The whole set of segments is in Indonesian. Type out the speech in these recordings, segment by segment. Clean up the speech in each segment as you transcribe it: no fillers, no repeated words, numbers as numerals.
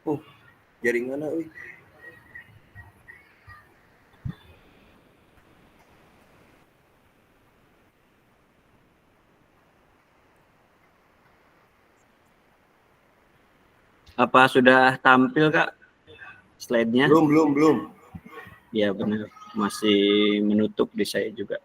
Oh, jaringan euy. Apa sudah tampil, Kak, slide-nya? Belum. Ya benar, masih menutup di saya juga.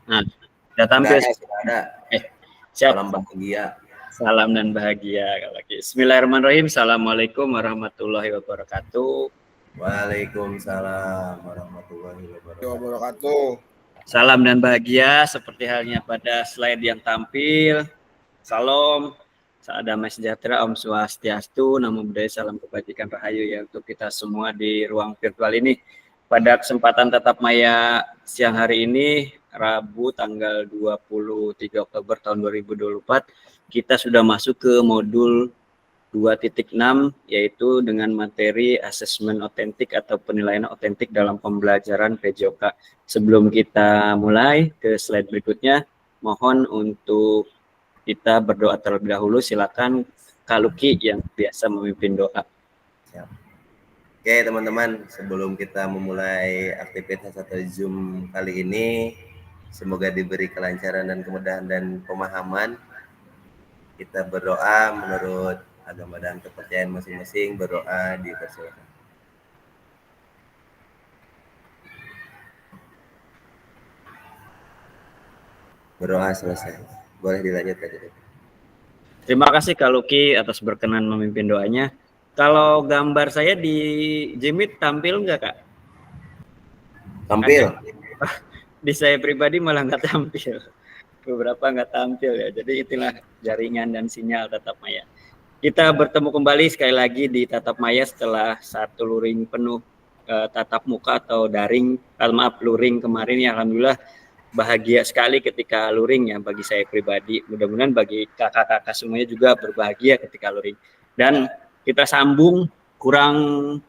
Nah, sudah tampil. Sudah ada. Siap. Salam bahagia. Salam dan bahagia. Bismillahirrahmanirrahim. Assalamualaikum warahmatullahi wabarakatuh. Waalaikumsalam warahmatullahi wabarakatuh. Salam dan bahagia seperti halnya pada slide yang tampil. Salam, damai sejahtera, Om Swastiastu, Namo Buddhaya, salam kebajikan rahayu ya untuk kita semua di ruang virtual ini. Pada kesempatan Tatap Maya siang hari ini, Rabu tanggal 23 Oktober tahun 2024, kita sudah masuk ke modul 2.6, yaitu dengan materi asesmen otentik atau penilaian otentik dalam pembelajaran PJOK. Sebelum kita mulai ke slide berikutnya, mohon untuk kita berdoa terlebih dahulu. Silakan Kak Luki yang biasa memimpin doa. Siap. Oke teman-teman, sebelum kita memulai aktivitas atau Zoom kali ini, semoga diberi kelancaran dan kemudahan dan pemahaman. Kita berdoa menurut agama dan kepercayaan masing-masing, berdoa dipersilakan. Berdoa selesai. Boleh dilanjut aja. Terima kasih Kak Luki atas berkenan memimpin doanya. Kalau gambar saya di Jimit tampil nggak, Kak? Tampil. Di saya pribadi malah nggak tampil. Beberapa nggak tampil ya. Jadi itulah jaringan dan sinyal Tatap Maya. Kita bertemu kembali sekali lagi di Tatap Maya setelah satu luring penuh tatap muka atau daring. Luring kemarin ya, alhamdulillah bahagia sekali ketika luring ya bagi saya pribadi. Mudah-mudahan bagi kakak-kakak semuanya juga berbahagia ketika luring. Dan kita sambung kurang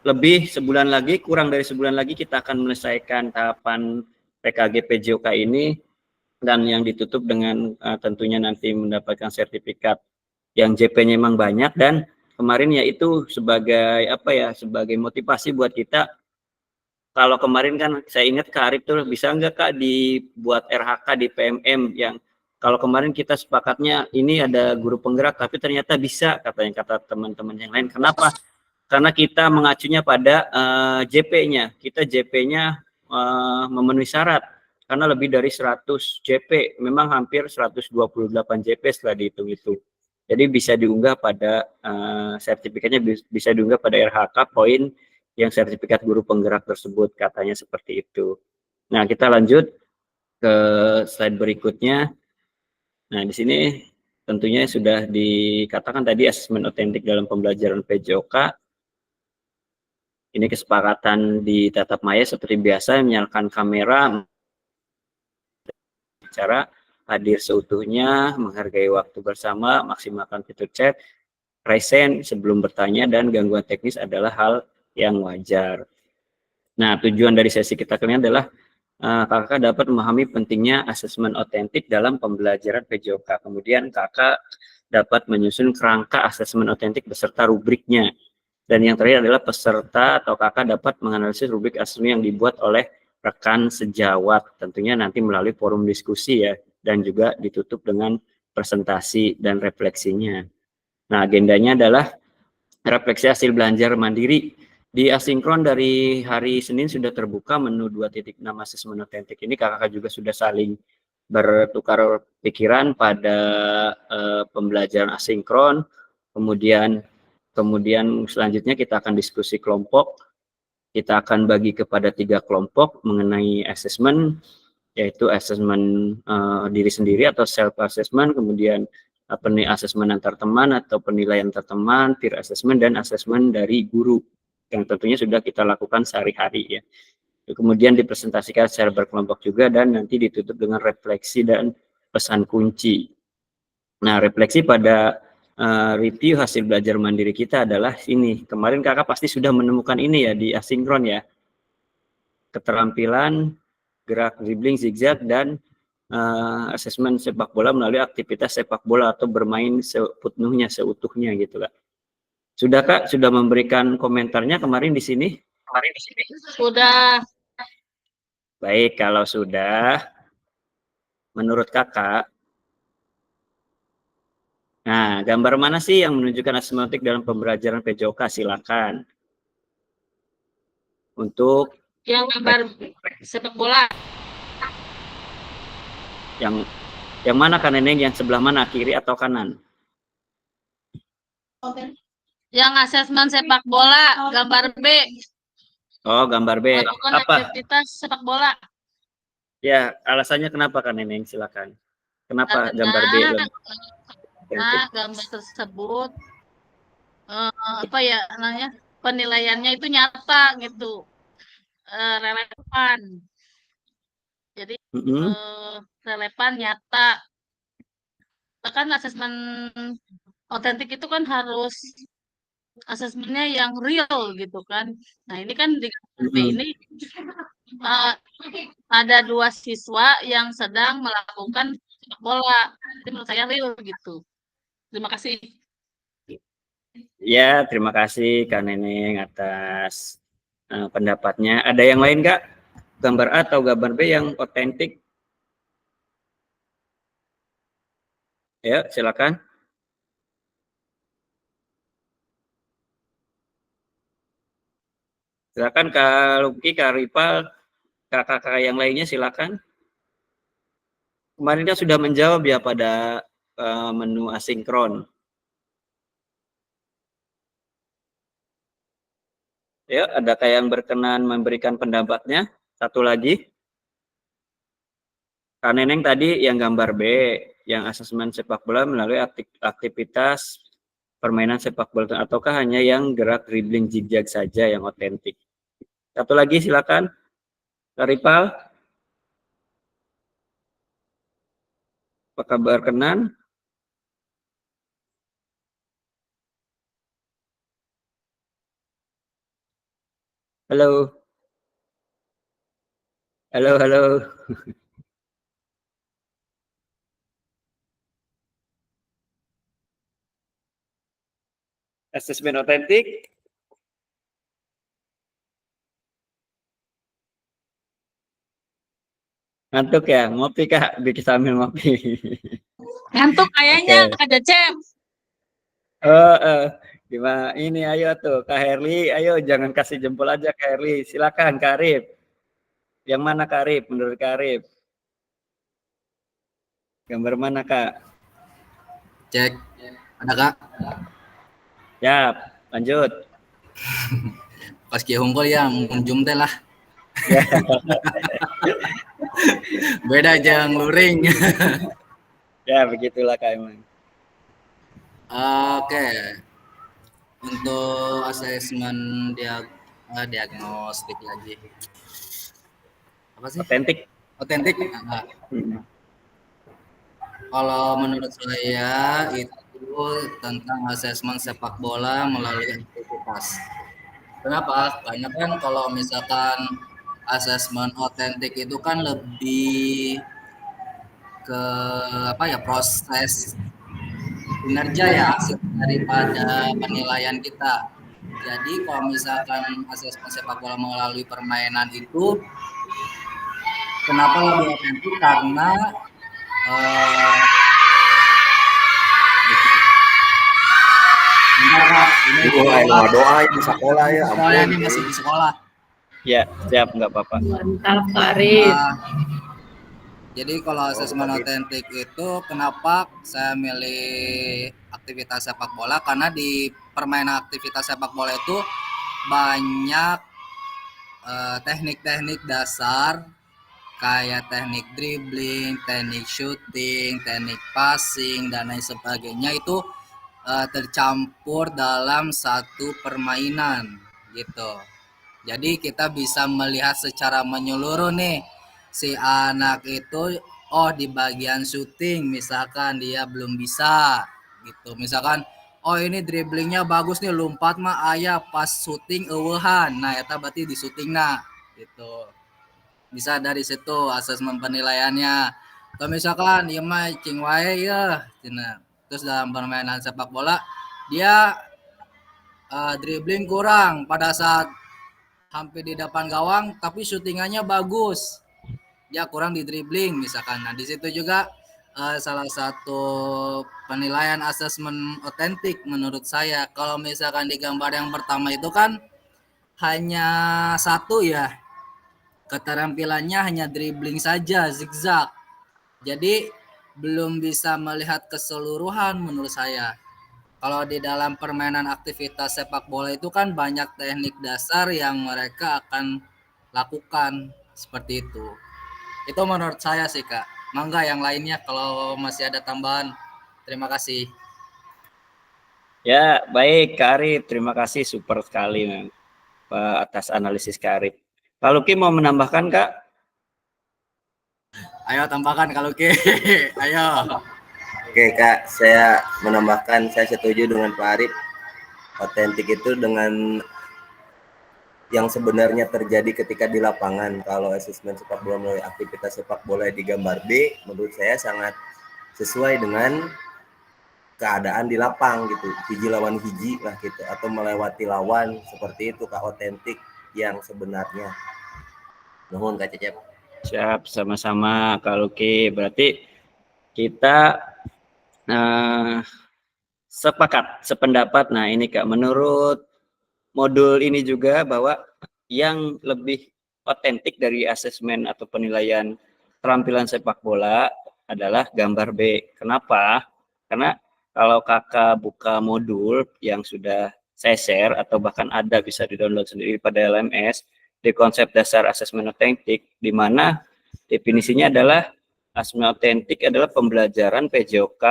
dari sebulan lagi kita akan menyelesaikan tahapan PKG PJOK ini, dan yang ditutup dengan tentunya nanti mendapatkan sertifikat yang JP-nya memang banyak. Dan kemarin ya itu sebagai sebagai motivasi buat kita. Kalau kemarin kan saya ingat Kak Arif tuh, bisa nggak Kak dibuat RHK di PMM, yang kalau kemarin kita sepakatnya ini ada guru penggerak, tapi ternyata bisa katanya, kata teman-teman yang lain. Kenapa? Karena kita mengacunya pada JP-nya. Kita JP-nya memenuhi syarat, karena lebih dari 100 JP, memang hampir 128 JP setelah dihitung itu. Jadi bisa diunggah pada sertifikatnya, bisa diunggah pada RHK poin yang sertifikat guru penggerak tersebut, katanya seperti itu. Nah, kita lanjut ke slide berikutnya. Nah, di sini tentunya sudah dikatakan tadi asesmen otentik dalam pembelajaran PJOK. Ini kesepakatan di Tatap Maya seperti biasa, menyalakan kamera, bicara, hadir seutuhnya, menghargai waktu bersama, maksimalkan fitur chat, present sebelum bertanya, dan gangguan teknis adalah hal yang wajar. Nah, tujuan dari sesi kita kali ini adalah kakak dapat memahami pentingnya asesmen otentik dalam pembelajaran PJOK. Kemudian kakak dapat menyusun kerangka asesmen otentik beserta rubriknya. Dan yang terakhir adalah peserta atau kakak dapat menganalisis rubrik asesmen yang dibuat oleh rekan sejawat. Tentunya nanti melalui forum diskusi ya, dan juga ditutup dengan presentasi dan refleksinya. Nah, agendanya adalah refleksi hasil belajar mandiri. Di asinkron dari hari Senin sudah terbuka menu 2.6 asesmen otentik ini. Kakak juga sudah saling bertukar pikiran pada pembelajaran asinkron. Kemudian selanjutnya kita akan diskusi kelompok. Kita akan bagi kepada 3 kelompok mengenai asesmen, yaitu asesmen diri sendiri atau self assessment, kemudian asesmen antar teman atau penilaian antar teman, peer assessment, dan asesmen dari guru yang tentunya sudah kita lakukan sehari-hari ya. kemudian dipresentasikan secara berkelompok juga, dan nanti ditutup dengan refleksi dan pesan kunci. Nah, refleksi pada review hasil belajar mandiri kita adalah ini. Kemarin kakak pasti sudah menemukan ini ya di asinkron ya. Keterampilan gerak dribbling, zigzag, dan asesmen sepak bola melalui aktivitas sepak bola atau bermain sepenuhnya, seutuhnya gitu Kak. Sudah Kak, sudah memberikan komentarnya kemarin di sini? Sudah. Baik, kalau sudah, menurut Kakak, nah gambar mana sih yang menunjukkan asementik dalam pembelajaran PJOK? Silakan. Untuk yang gambar sepak bola. Yang mana Kak Neneng? Yang sebelah mana? Kiri atau kanan? Yang asesmen sepak bola, gambar B. Oh, gambar B. Melakukan Apa? aktivitas sepak bola. Ya, alasannya kenapa Kak Neneng? Silakan. Kenapa gambar B? Nah, gambar tersebut apa ya namanya? Penilaiannya itu nyata gitu. Relevan. Jadi relevan, nyata. Bahkan asesmen otentik itu kan harus asesmennya yang real gitu kan. Nah ini kan di ini ada 2 siswa yang sedang melakukan sepak bola. Jadi menurut saya real gitu. Terima kasih. Ya, terima kasih Kak Neneng atas pendapatnya. Ada yang lain Kak? Gambar A atau gambar B yang otentik? Ya, silakan. Silakan Kak Luki, Kak Ripal, kakak-kakak yang lainnya silakan. Kemarin kan sudah menjawab ya pada menu asinkron. Ya, adakah yang berkenan memberikan pendapatnya? Satu lagi. Kak Neneng tadi yang gambar B, yang asesmen sepak bola melalui aktivitas permainan sepak bola, ataukah hanya yang gerak dribbling zigzag saja yang otentik? Satu lagi silakan. Kak Ripal. Apakah berkenan? Halo. Halo, halo. Asesmen otentik. Ngantuk ya? Ngopi Kak, bikin sambil ngopi. Ngantuk kayaknya Kak Cecep. Gimana ini, ayo tuh Kak Herli, ayo jangan kasih jempol aja Kak Herli. Silakan Kak Arif. Yang mana Kak Arif menurut Kak Arif? Gambar mana Kak? Cek. Ada Kak? Ya, lanjut. Pas Ki Hongkol ya, munjum teh lah. Beda jang luring. Ya, begitulah Kak emang. Oke. Untuk asesmen diagnostik lagi. Apa sih? Otentik. Otentik. Nah, kalau menurut saya itu tentang asesmen sepak bola melalui aktivitas. Kenapa? Karena kan kalau misalkan asesmen otentik itu kan lebih ke apa ya, proses kinerja ya daripada penilaian kita. Jadi kalau misalkan asesmen sepak bola melalui permainan itu kenapa lebih otentik? Karena ini doa di sekolah ya. Saya ini masih di sekolah. Ya, siap, nggak apa-apa. Mantap Kak Arif. Jadi kalau asesmen otentik itu kenapa saya milih aktivitas sepak bola? Karena di permainan aktivitas sepak bola itu banyak teknik-teknik dasar kayak teknik dribbling, teknik shooting, teknik passing, dan lain sebagainya itu tercampur dalam satu permainan gitu. Jadi kita bisa melihat secara menyeluruh nih, si anak itu di bagian syuting misalkan dia belum bisa gitu. Misalkan ini dribblingnya bagus nih, lompat mah aya pas syuting eueuhan. Nah, eta berarti di syuting gitu. Bisa dari situ asesmen penilaiannya. Atau misalkan ieu mah cing wae ya, terus dalam permainan sepak bola dia dribbling kurang pada saat hampir di depan gawang tapi syutingannya bagus, dia kurang di dribbling misalkan. Nah, di situ juga salah satu penilaian asesmen otentik menurut saya. Kalau misalkan di gambar yang pertama itu kan hanya satu ya, keterampilannya hanya dribbling saja, zigzag. Jadi belum bisa melihat keseluruhan menurut saya. Kalau di dalam permainan aktivitas sepak bola itu kan banyak teknik dasar yang mereka akan lakukan seperti itu. Itu menurut saya sih, Kak. Mangga yang lainnya kalau masih ada tambahan. Terima kasih. Ya, baik Kak Arif, terima kasih super sekali atas analisis Kak Arif. Pak Luki mau menambahkan Kak? Ayo tambahkan kalau ke. Ayo. Oke Kak, saya menambahkan, saya setuju dengan Pak Arif. Otentik itu dengan yang sebenarnya terjadi ketika di lapangan. Kalau asesmen sepak bola melalui aktivitas sepak bola di gambar B, menurut saya sangat sesuai dengan keadaan di lapang gitu, hiji lawan hiji lah gitu, atau melewati lawan, seperti itu Kak, otentik yang sebenarnya. Nuhun Kak Cecep. Siap, sama-sama Kak Luki. Berarti kita sependapat. Nah ini Kak, menurut modul ini juga bahwa yang lebih otentik dari asesmen atau penilaian keterampilan sepak bola adalah gambar B. Kenapa? Karena kalau kakak buka modul yang sudah saya share atau bahkan ada bisa di-download sendiri pada LMS, di konsep dasar asesmen otentik, di mana definisinya adalah asesmen otentik adalah pembelajaran PJOK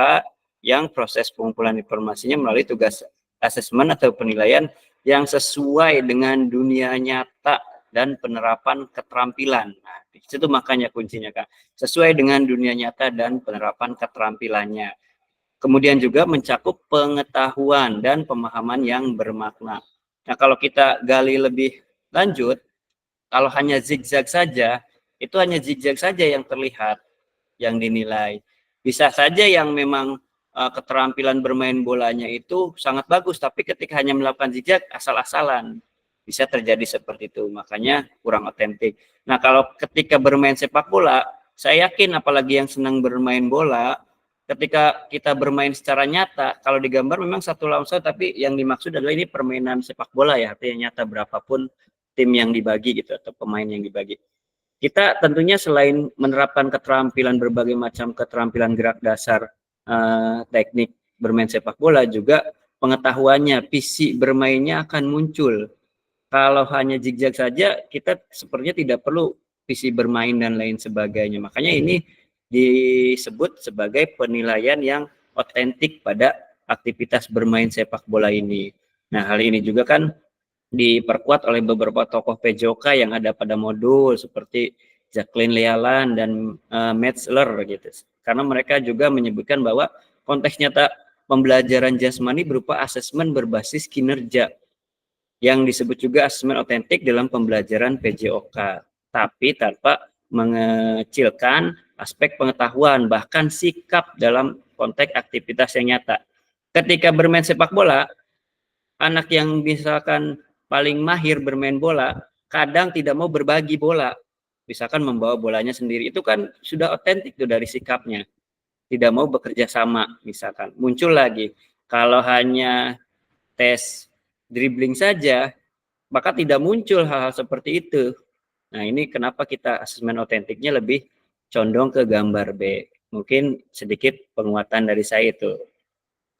yang proses pengumpulan informasinya melalui tugas asesmen atau penilaian yang sesuai dengan dunia nyata dan penerapan keterampilan. Nah, di situ makanya kuncinya Kak. Sesuai dengan dunia nyata dan penerapan keterampilannya. Kemudian juga mencakup pengetahuan dan pemahaman yang bermakna. Nah, kalau kita gali lebih lanjut, kalau hanya zigzag saja, itu hanya zigzag saja yang terlihat, yang dinilai. Bisa saja yang memang keterampilan bermain bolanya itu sangat bagus, tapi ketika hanya melakukan zigzag asal-asalan, bisa terjadi seperti itu. Makanya kurang otentik. Nah, kalau ketika bermain sepak bola, saya yakin apalagi yang senang bermain bola, ketika kita bermain secara nyata, kalau digambar memang satu lawan satu, tapi yang dimaksud adalah ini permainan sepak bola ya, artinya nyata berapapun tim yang dibagi gitu atau pemain yang dibagi. Kita tentunya selain menerapkan keterampilan berbagai macam keterampilan gerak dasar, teknik bermain sepak bola, juga pengetahuannya, visi bermainnya akan muncul. Kalau hanya zigzag saja, kita sepertinya tidak perlu visi bermain dan lain sebagainya. Makanya ini disebut sebagai penilaian yang otentik pada aktivitas bermain sepak bola ini. Nah, hal ini juga kan diperkuat oleh beberapa tokoh PJOK yang ada pada modul seperti Jacqueline Lealan dan Metzler gitu. Karena mereka juga menyebutkan bahwa konteks nyata pembelajaran jasmani berupa asesmen berbasis kinerja yang disebut juga asesmen otentik dalam pembelajaran PJOK, tapi tanpa mengecilkan aspek pengetahuan bahkan sikap dalam konteks aktivitas yang nyata. Ketika bermain sepak bola, anak yang misalkan paling mahir bermain bola, kadang tidak mau berbagi bola. Misalkan membawa bolanya sendiri, itu kan sudah otentik tuh dari sikapnya. Tidak mau bekerja sama, misalkan. Muncul lagi, kalau hanya tes dribbling saja, maka tidak muncul hal-hal seperti itu. Nah, ini kenapa kita asesmen otentiknya lebih condong ke gambar B. Mungkin sedikit penguatan dari saya itu.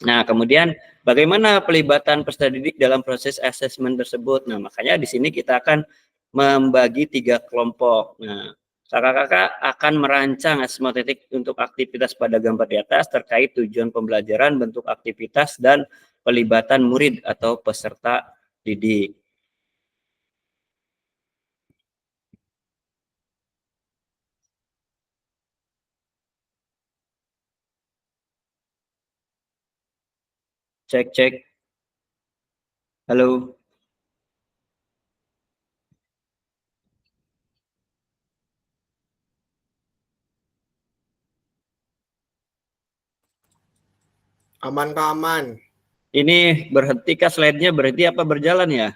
Nah, kemudian bagaimana pelibatan peserta didik dalam proses asesmen tersebut? Nah, makanya di sini kita akan membagi 3 kelompok. Nah, kakak-kakak akan merancang asesmen otentik untuk aktivitas pada gambar di atas terkait tujuan pembelajaran, bentuk aktivitas, dan pelibatan murid atau peserta didik. Cek, cek. Halo. Aman Kak, aman. Ini berhenti kah slide-nya? Berhenti apa berjalan ya?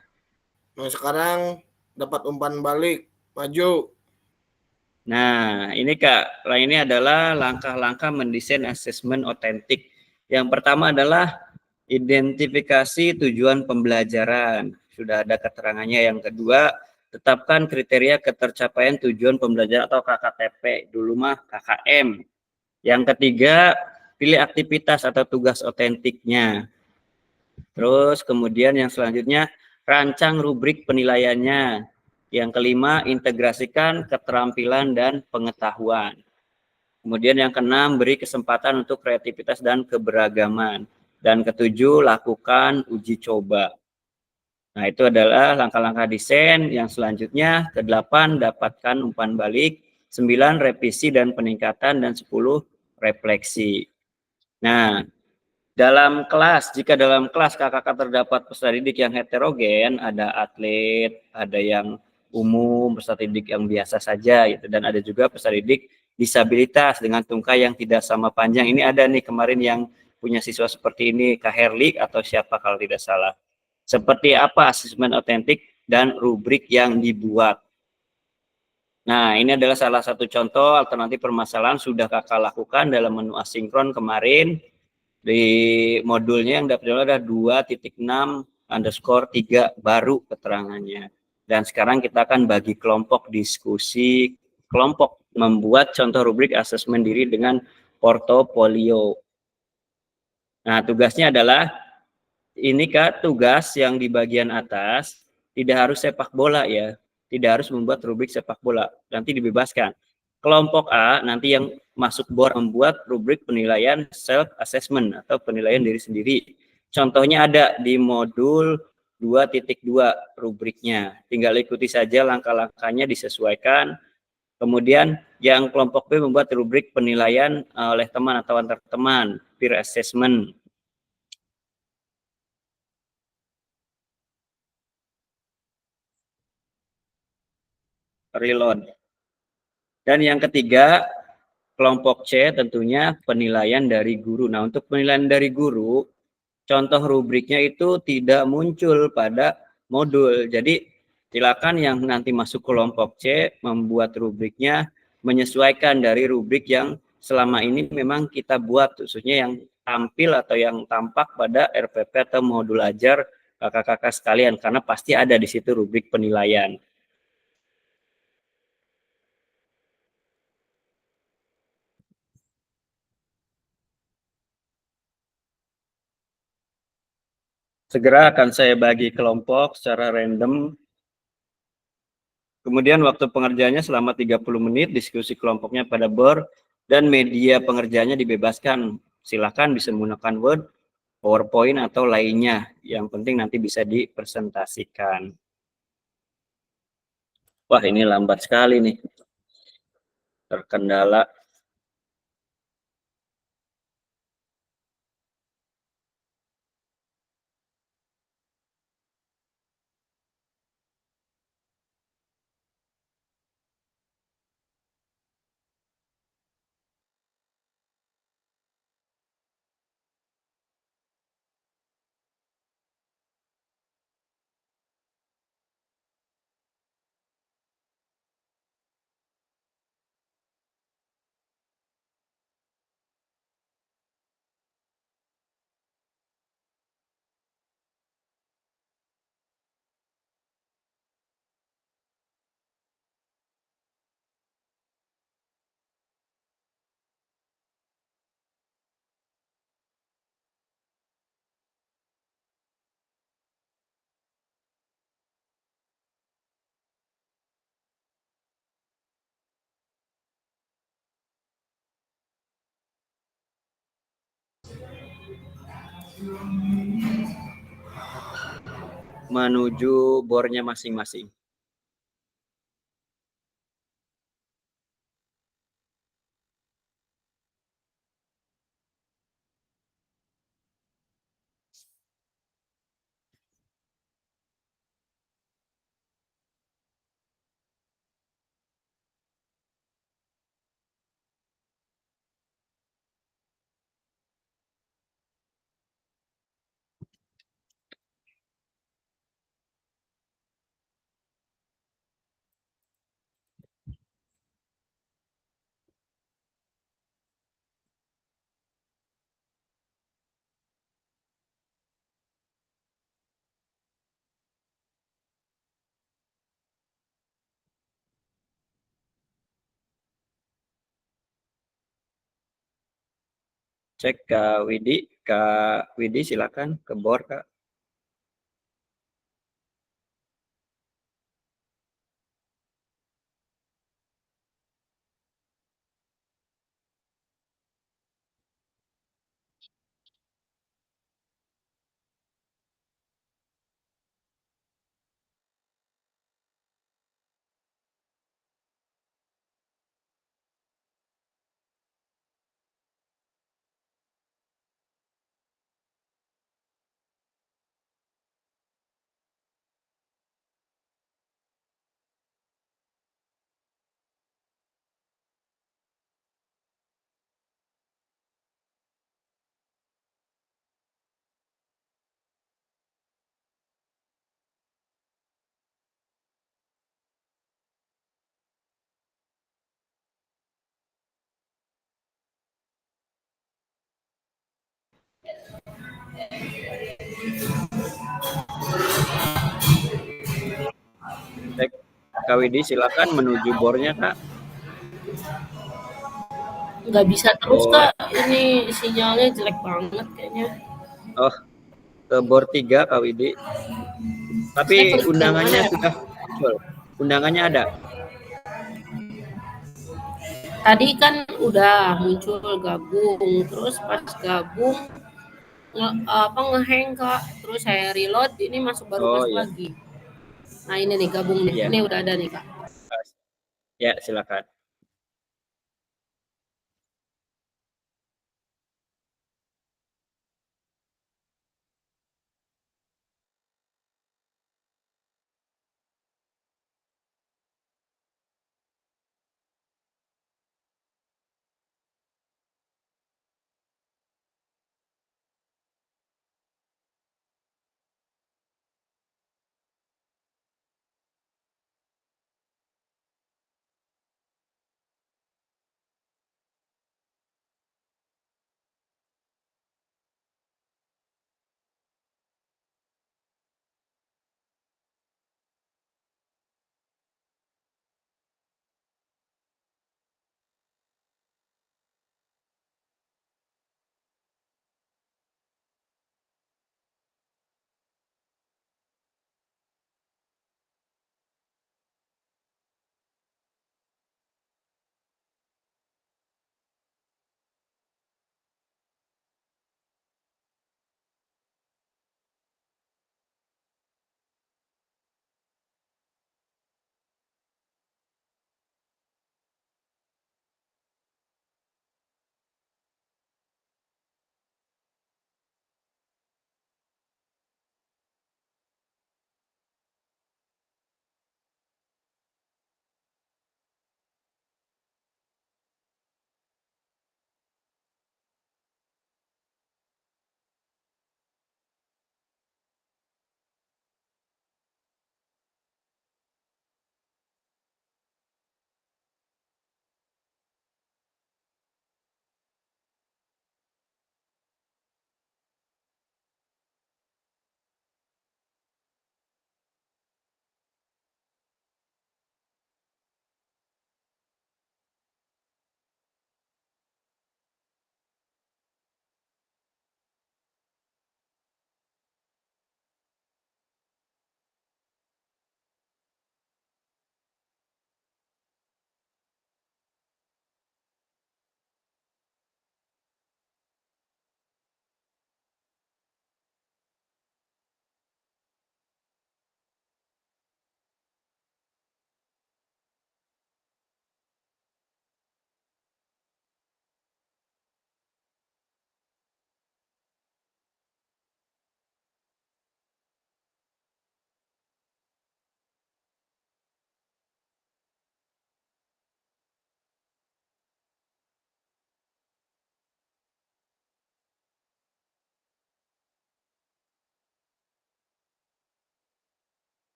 Nah sekarang dapat umpan balik, maju. Nah, ini Kak, ini adalah langkah-langkah mendesain asesmen otentik. Yang pertama adalah identifikasi tujuan pembelajaran. Sudah ada keterangannya. Yang kedua, tetapkan kriteria ketercapaian tujuan pembelajaran atau KKTP. Dulu mah KKM. Yang ketiga, pilih aktivitas atau tugas otentiknya. Terus kemudian yang selanjutnya, rancang rubrik penilaiannya. Yang kelima, integrasikan keterampilan dan pengetahuan. Kemudian yang keenam, beri kesempatan untuk kreativitas dan keberagaman. Dan ketujuh, lakukan uji coba. Nah, itu adalah langkah-langkah desain. Yang selanjutnya, kedelapan, dapatkan umpan balik. 9, revisi dan peningkatan. Dan 10, refleksi. Nah, jika dalam kelas kakak terdapat peserta didik yang heterogen, ada atlet, ada yang umum, peserta didik yang biasa saja, gitu, dan ada juga peserta didik disabilitas dengan tungkai yang tidak sama panjang. Ini ada nih kemarin yang punya siswa seperti ini, Kak Herlik atau siapa kalau tidak salah. Seperti apa asesmen otentik dan rubrik yang dibuat. Nah, ini adalah salah satu contoh alternatif permasalahan sudah kakak lakukan dalam menu asinkron kemarin. Di modulnya yang dapat ada 2.6_3 baru keterangannya. Dan sekarang kita akan bagi kelompok diskusi, kelompok membuat contoh rubrik asesmen diri dengan portofolio. Nah, tugasnya adalah ini Kak, tugas yang di bagian atas tidak harus sepak bola ya. Tidak harus membuat rubrik sepak bola. Nanti dibebaskan. Kelompok A nanti yang masuk board membuat rubrik penilaian self assessment atau penilaian diri sendiri. Contohnya ada di modul 2.2 rubriknya. Tinggal ikuti saja langkah-langkahnya disesuaikan. Kemudian yang kelompok B membuat rubrik penilaian oleh teman atau antar teman, peer assessment. Reload. Dan yang ketiga, kelompok C tentunya penilaian dari guru. Nah, untuk penilaian dari guru, contoh rubriknya itu tidak muncul pada modul. Jadi, silakan yang nanti masuk kelompok C membuat rubriknya menyesuaikan dari rubrik yang selama ini memang kita buat, khususnya yang tampil atau yang tampak pada RPP atau modul ajar kakak-kakak sekalian, karena pasti ada di situ rubrik penilaian. Segera akan saya bagi kelompok secara random. Kemudian waktu pengerjaannya selama 30 menit, diskusi kelompoknya pada board, dan media pengerjaannya dibebaskan. Silakan bisa menggunakan Word, PowerPoint, atau lainnya. Yang penting nanti bisa dipresentasikan. Wah, ini lambat sekali nih. Terkendala. Menuju boardnya masing-masing. Cek Kak Widi silakan ke board Kak. Cek Kak Widi silakan menuju boardnya Kak. Nggak bisa terus Oh, Kak, ini sinyalnya jelek banget kayaknya. oh ke board 3 Kak Widi. Tapi Saya klik yang mana undangannya ya? sudah muncul. Undangannya ada. Tadi kan udah muncul gabung, terus pas gabung ngehang Kak, terus saya reload, ini baru Oh masuk iya, lagi. Nah ini nih gabung nih, iya. ini udah ada nih Kak. Ya silakan.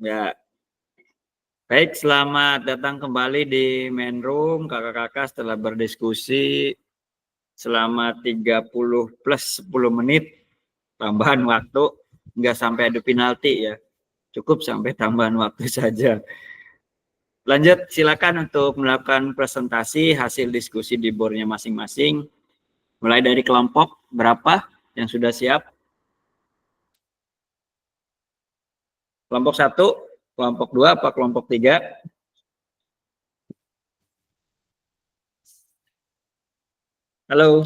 Ya, baik, selamat datang kembali di main room kakak-kakak setelah berdiskusi selama 30 plus 10 menit tambahan waktu, nggak sampai adu penalti ya, cukup sampai tambahan waktu saja. Lanjut, silakan untuk melakukan presentasi hasil diskusi di boardnya masing-masing, mulai dari kelompok berapa yang sudah siap. Kelompok 1, kelompok 2, apa kelompok 3? Halo.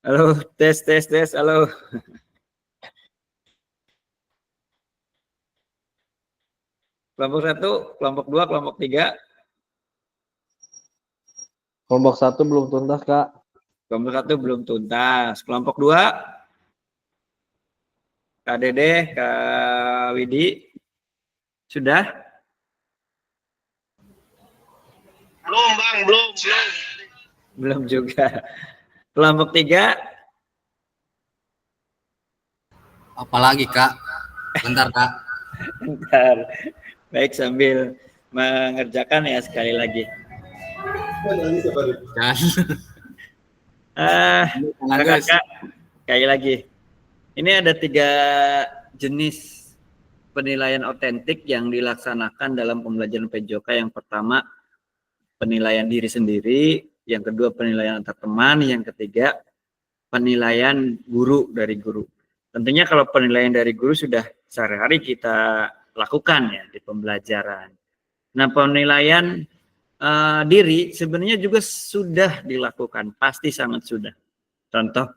Halo, tes, halo. Kelompok 1, kelompok 2, kelompok 3. Kelompok 1 belum tuntas, Kak. Kelompok 1 belum tuntas. Kelompok 2, Kak Dede, Kak Widi, sudah? Belum, Bang, belum. Belum juga. Kelompok 3, Apalagi Kak? Bentar Kak. bentar. Baik, sambil mengerjakan ya sekali lagi. Kakak, sekali lagi. Ini ada 3 jenis penilaian otentik yang dilaksanakan dalam pembelajaran PJOK. Yang pertama, penilaian diri sendiri. Yang kedua, penilaian antar teman. Yang ketiga, penilaian guru dari guru. Tentunya kalau penilaian dari guru sudah sehari-hari kita lakukan ya di pembelajaran. Nah, penilaian diri sebenarnya juga sudah dilakukan, pasti sangat sudah. Contoh,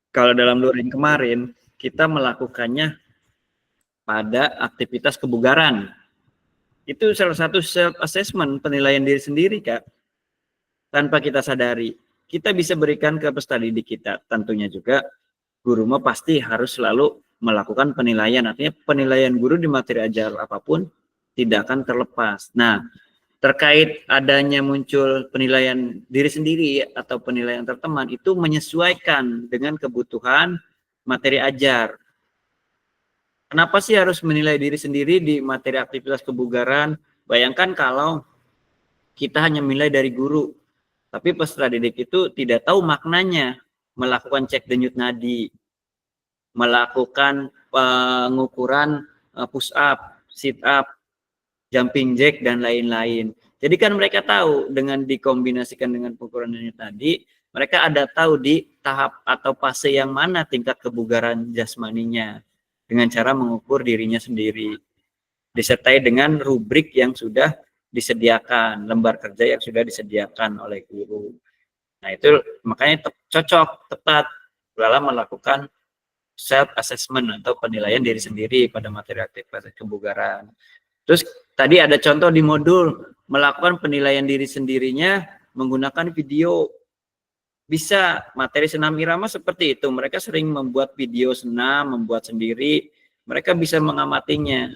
kalau dalam luring kemarin, kita melakukannya pada aktivitas kebugaran. Itu salah satu self-assessment, penilaian diri sendiri, Kak. Tanpa kita sadari. Kita bisa berikan ke peserta didik kita. Tentunya juga, guru mah pasti harus selalu melakukan penilaian. Artinya penilaian guru di materi ajar apapun tidak akan terlepas. Nah, terkait adanya muncul penilaian diri sendiri atau penilaian terteman, itu menyesuaikan dengan kebutuhan materi ajar. Kenapa sih harus menilai diri sendiri di materi aktivitas kebugaran? Bayangkan kalau kita hanya menilai dari guru, tapi peserta didik itu tidak tahu maknanya, melakukan cek denyut nadi, melakukan pengukuran push up, sit up, jumping jack, dan lain-lain. Jadi kan mereka tahu dengan dikombinasikan dengan pengukuran denyut nadi, mereka ada tahu di tahap atau fase yang mana tingkat kebugaran jasmaninya dengan cara mengukur dirinya sendiri. Disertai dengan rubrik yang sudah disediakan, lembar kerja yang sudah disediakan oleh guru. Nah, itu makanya cocok, tepat dalam melakukan self assessment atau penilaian diri sendiri pada materi aktivitas kebugaran. Terus tadi ada contoh di modul melakukan penilaian diri sendirinya menggunakan video. Bisa materi senam irama seperti itu. Mereka sering membuat video senam, membuat sendiri. Mereka bisa mengamatinya.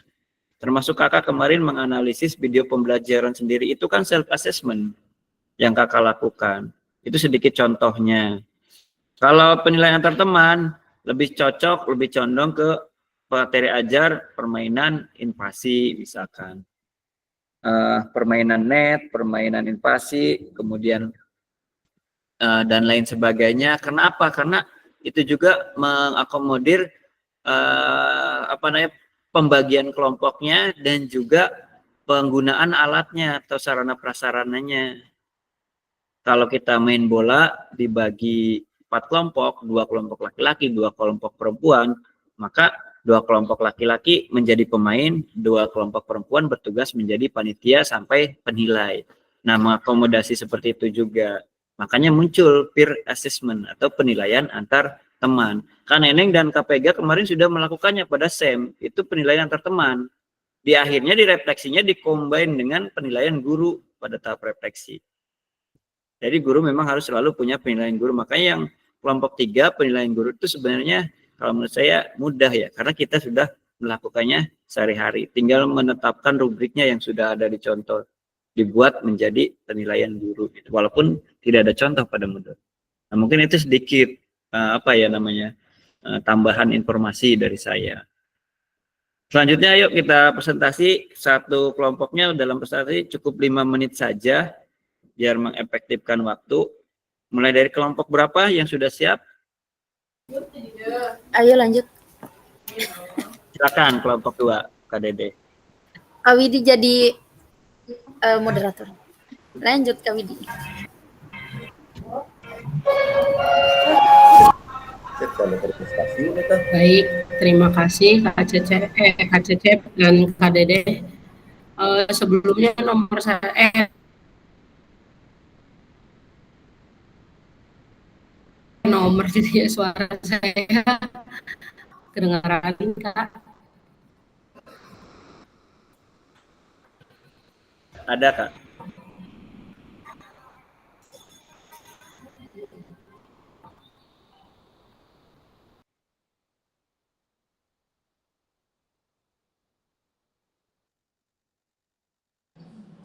Termasuk kakak kemarin menganalisis video pembelajaran sendiri. Itu kan self assessment yang kakak lakukan. Itu sedikit contohnya. Kalau penilaian antar teman lebih cocok, lebih condong ke materi ajar, permainan invasi misalkan. Permainan net, permainan invasi, kemudian dan lain sebagainya. Kenapa? Karena itu juga mengakomodir pembagian kelompoknya dan juga penggunaan alatnya atau sarana prasarananya. Kalau kita main bola dibagi 4 kelompok, 2 kelompok laki-laki, 2 kelompok perempuan, maka 2 kelompok laki-laki menjadi pemain, 2 kelompok perempuan bertugas menjadi panitia sampai penilai. Nah, mengakomodasi seperti itu juga. Makanya muncul peer assessment atau penilaian antar teman. Kak Neneng dan KPG kemarin sudah melakukannya pada SEM, itu penilaian antar teman. Di akhirnya direfleksinya dikombin dengan penilaian guru pada tahap refleksi. Jadi guru memang harus selalu punya penilaian guru. Makanya yang kelompok 3 penilaian guru itu sebenarnya kalau menurut saya mudah ya, karena kita sudah melakukannya sehari-hari. Tinggal menetapkan rubriknya yang sudah ada di contoh, dibuat menjadi penilaian guru, walaupun tidak ada contoh pada modul. Nah, mungkin itu sedikit tambahan informasi dari saya. Selanjutnya yuk kita presentasi. Satu kelompoknya dalam presentasi cukup 5 menit saja biar mengefektifkan waktu. Mulai dari kelompok berapa yang sudah siap? Ayo lanjut. Silakan kelompok 2, Kak Dede. Kak Widi jadi moderator. Lanjut Kak Widi. Baik, terima kasih Kak Cecep dan Kak Dede. Sebelumnya nomor saya nomor jadi suara saya kedengaran Kak. Ada Kak.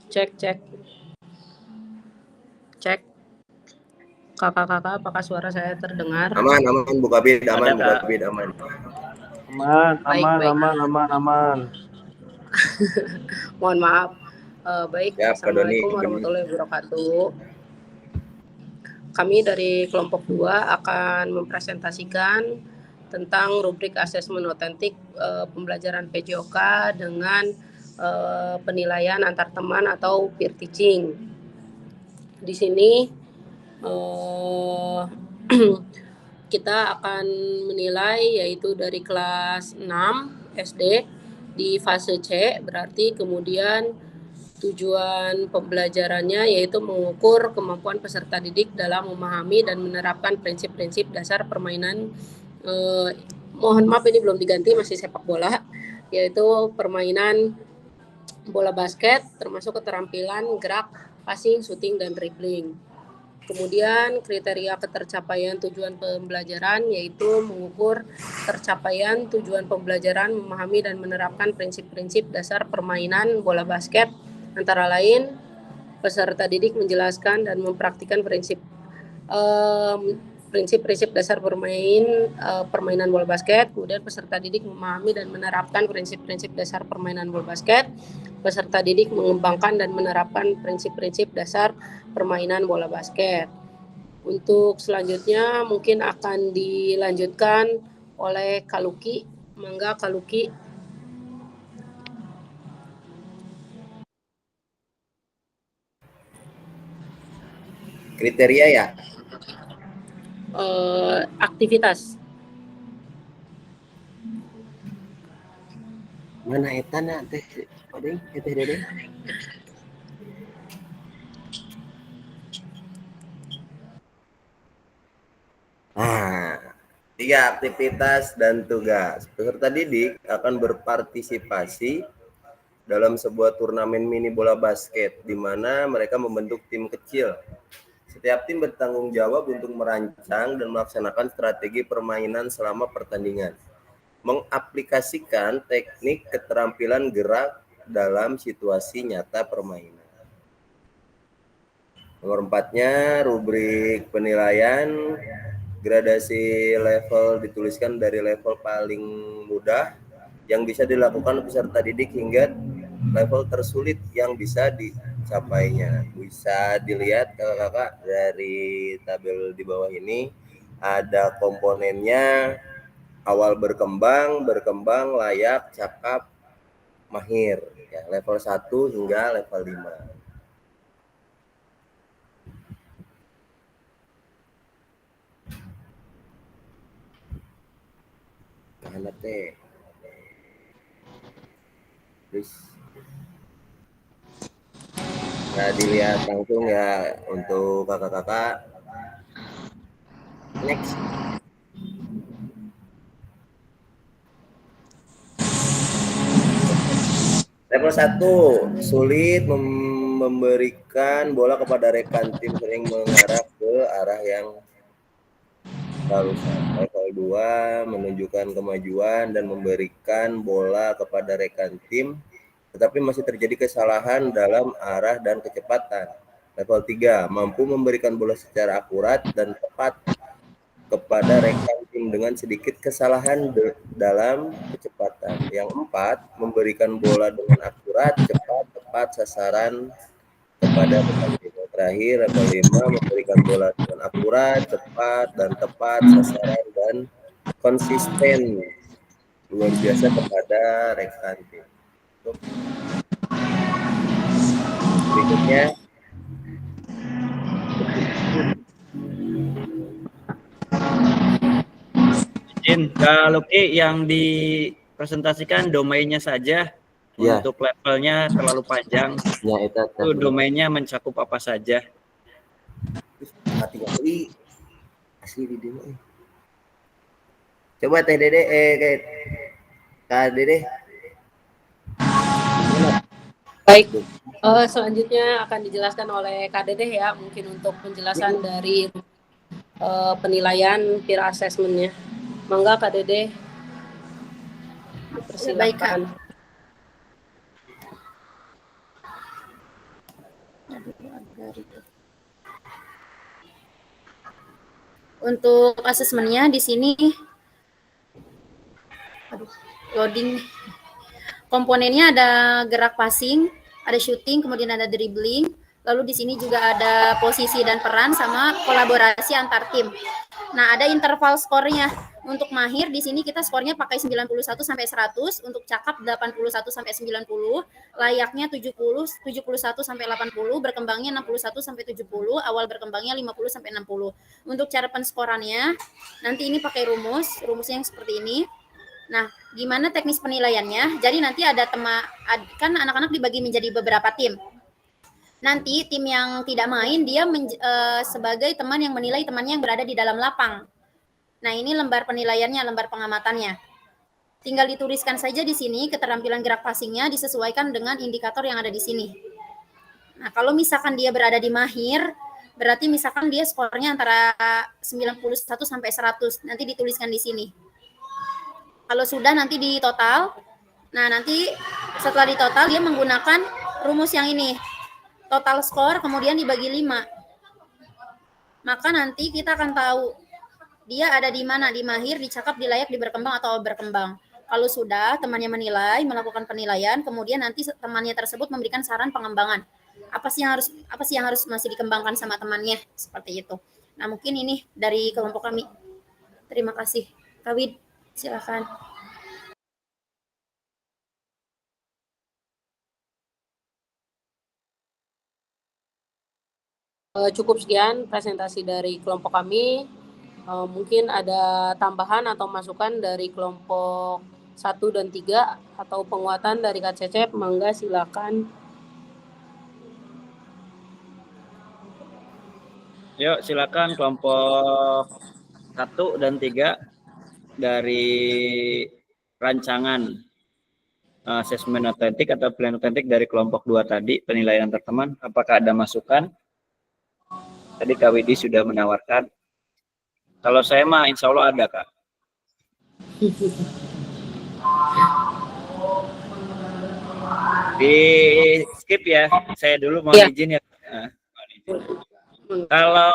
Cek. Kakak-kakak, apakah suara saya terdengar? Aman, Bu Kabid, aman, Bu Ada, Kabid, aman. Aman. Mohon maaf. Baik, Ya, Assalamualaikum warahmatullahi wabarakatuh. Kami dari kelompok 2 akan mempresentasikan tentang rubrik asesmen otentik pembelajaran PJOK dengan penilaian antar teman atau peer teaching. Di sini kita akan menilai yaitu dari kelas 6 SD di fase C, berarti kemudian tujuan pembelajarannya yaitu mengukur kemampuan peserta didik dalam memahami dan menerapkan prinsip-prinsip dasar permainan mohon maaf ini belum diganti, masih sepak bola, yaitu permainan bola basket termasuk keterampilan gerak, passing, shooting, dan dribbling. Kemudian kriteria ketercapaian tujuan pembelajaran yaitu mengukur tercapaian tujuan pembelajaran memahami dan menerapkan prinsip-prinsip dasar permainan bola basket, antara lain peserta didik menjelaskan dan mempraktikkan prinsip-prinsip dasar permainan bola basket. Kemudian peserta didik memahami dan menerapkan prinsip-prinsip dasar permainan bola basket. Peserta didik mengembangkan dan menerapkan prinsip-prinsip dasar permainan bola basket. Untuk selanjutnya mungkin akan dilanjutkan oleh Kaluki. Mangga Kaluki. Kriteria ya? Aktivitas. Mana eta na teh? Odeng, teh Dede. 3. Aktivitas dan tugas. Peserta didik akan berpartisipasi dalam sebuah turnamen mini bola basket, di mana mereka membentuk tim kecil. Setiap tim bertanggung jawab untuk merancang dan melaksanakan strategi permainan selama pertandingan. Mengaplikasikan teknik keterampilan gerak dalam situasi nyata permainan. Nomor 4-nya, rubrik penilaian. Gradasi level dituliskan dari level paling mudah yang bisa dilakukan peserta didik hingga level tersulit yang bisa dicapainya. Bisa dilihat kakak-kakak dari tabel di bawah ini, ada komponennya: awal berkembang, layak, cakap, mahir. Ya, level 1 hingga level 5. Karena teh. Terus nah, dilihat langsung ya untuk kakak-kakak. Next. Level 1, sulit memberikan bola kepada rekan tim, sering mengarah ke arah yang seharusnya. Level 2, menunjukkan kemajuan dan memberikan bola kepada rekan tim, tetapi masih terjadi kesalahan dalam arah dan kecepatan. Level 3, mampu memberikan bola secara akurat dan tepat kepada rekan tim dengan sedikit kesalahan dalam kecepatan. Yang 4, memberikan bola dengan akurat, cepat, tepat sasaran kepada rekan tim. Yang terakhir, level 5, memberikan bola dengan akurat, cepat, dan tepat sasaran dan konsisten luar biasa kepada rekan tim. Berikutnya, izin Kak Luki, yang dipresentasikan domainnya saja. ya, Untuk levelnya terlalu panjang. ya Itu domainnya mencakup apa saja? hati kali asli di demo. Coba Teh Dede, Kak Dede. Baik, selanjutnya akan dijelaskan oleh Kak Dedeh ya, mungkin untuk penjelasan dari penilaian peer assessment-nya. Mangga Kak Dedeh, Baik, Kak. persilakan. Untuk asesmennya di sini, loading. Komponennya ada gerak passing, ada shooting, kemudian ada dribbling. Lalu di sini juga ada posisi dan peran sama kolaborasi antar tim. Nah, ada interval skornya. Untuk mahir di sini kita skornya pakai 91 sampai 100, untuk cakap 81 sampai 90, layaknya 70, 71 sampai 80, berkembangnya 61 sampai 70, awal berkembangnya 50 sampai 60. Untuk cara penskorannya, nanti ini pakai rumusnya yang seperti ini. Nah, gimana teknis penilaiannya? Jadi nanti ada kan anak-anak dibagi menjadi beberapa tim. Nanti tim yang tidak main dia sebagai teman yang menilai temannya yang berada di dalam lapang. Nah, ini lembar penilaiannya, lembar pengamatannya. Tinggal dituliskan saja di sini keterampilan gerak passingnya disesuaikan dengan indikator yang ada di sini. Nah, kalau misalkan dia berada di mahir, berarti misalkan dia skornya antara 91 sampai 100. Nanti dituliskan di sini. Kalau sudah nanti di total. Nah, nanti setelah di total dia menggunakan rumus yang ini. Total skor kemudian dibagi 5. Maka nanti kita akan tahu dia ada di mana, di mahir, di cakap, di layak, di berkembang atau berkembang. Kalau sudah temannya menilai, melakukan penilaian, kemudian nanti temannya tersebut memberikan saran pengembangan. Apa sih yang harus masih dikembangkan sama temannya, seperti itu. Nah, mungkin ini dari kelompok kami. Terima kasih. Kawid, silakan. Cukup sekian presentasi dari kelompok kami. Mungkin ada tambahan atau masukan dari kelompok 1 dan 3 atau penguatan dari Kak Cecep, mangga silakan. Yuk, silakan kelompok 1 dan 3. dari rancangan asesmen otentik atau penilaian otentik dari kelompok 2 tadi, penilaian antar teman, apakah ada masukan? Tadi Kak Widi sudah menawarkan. Kalau saya mah insya Allah ada, Kak. Di skip ya, saya dulu mau izin ya. Kalau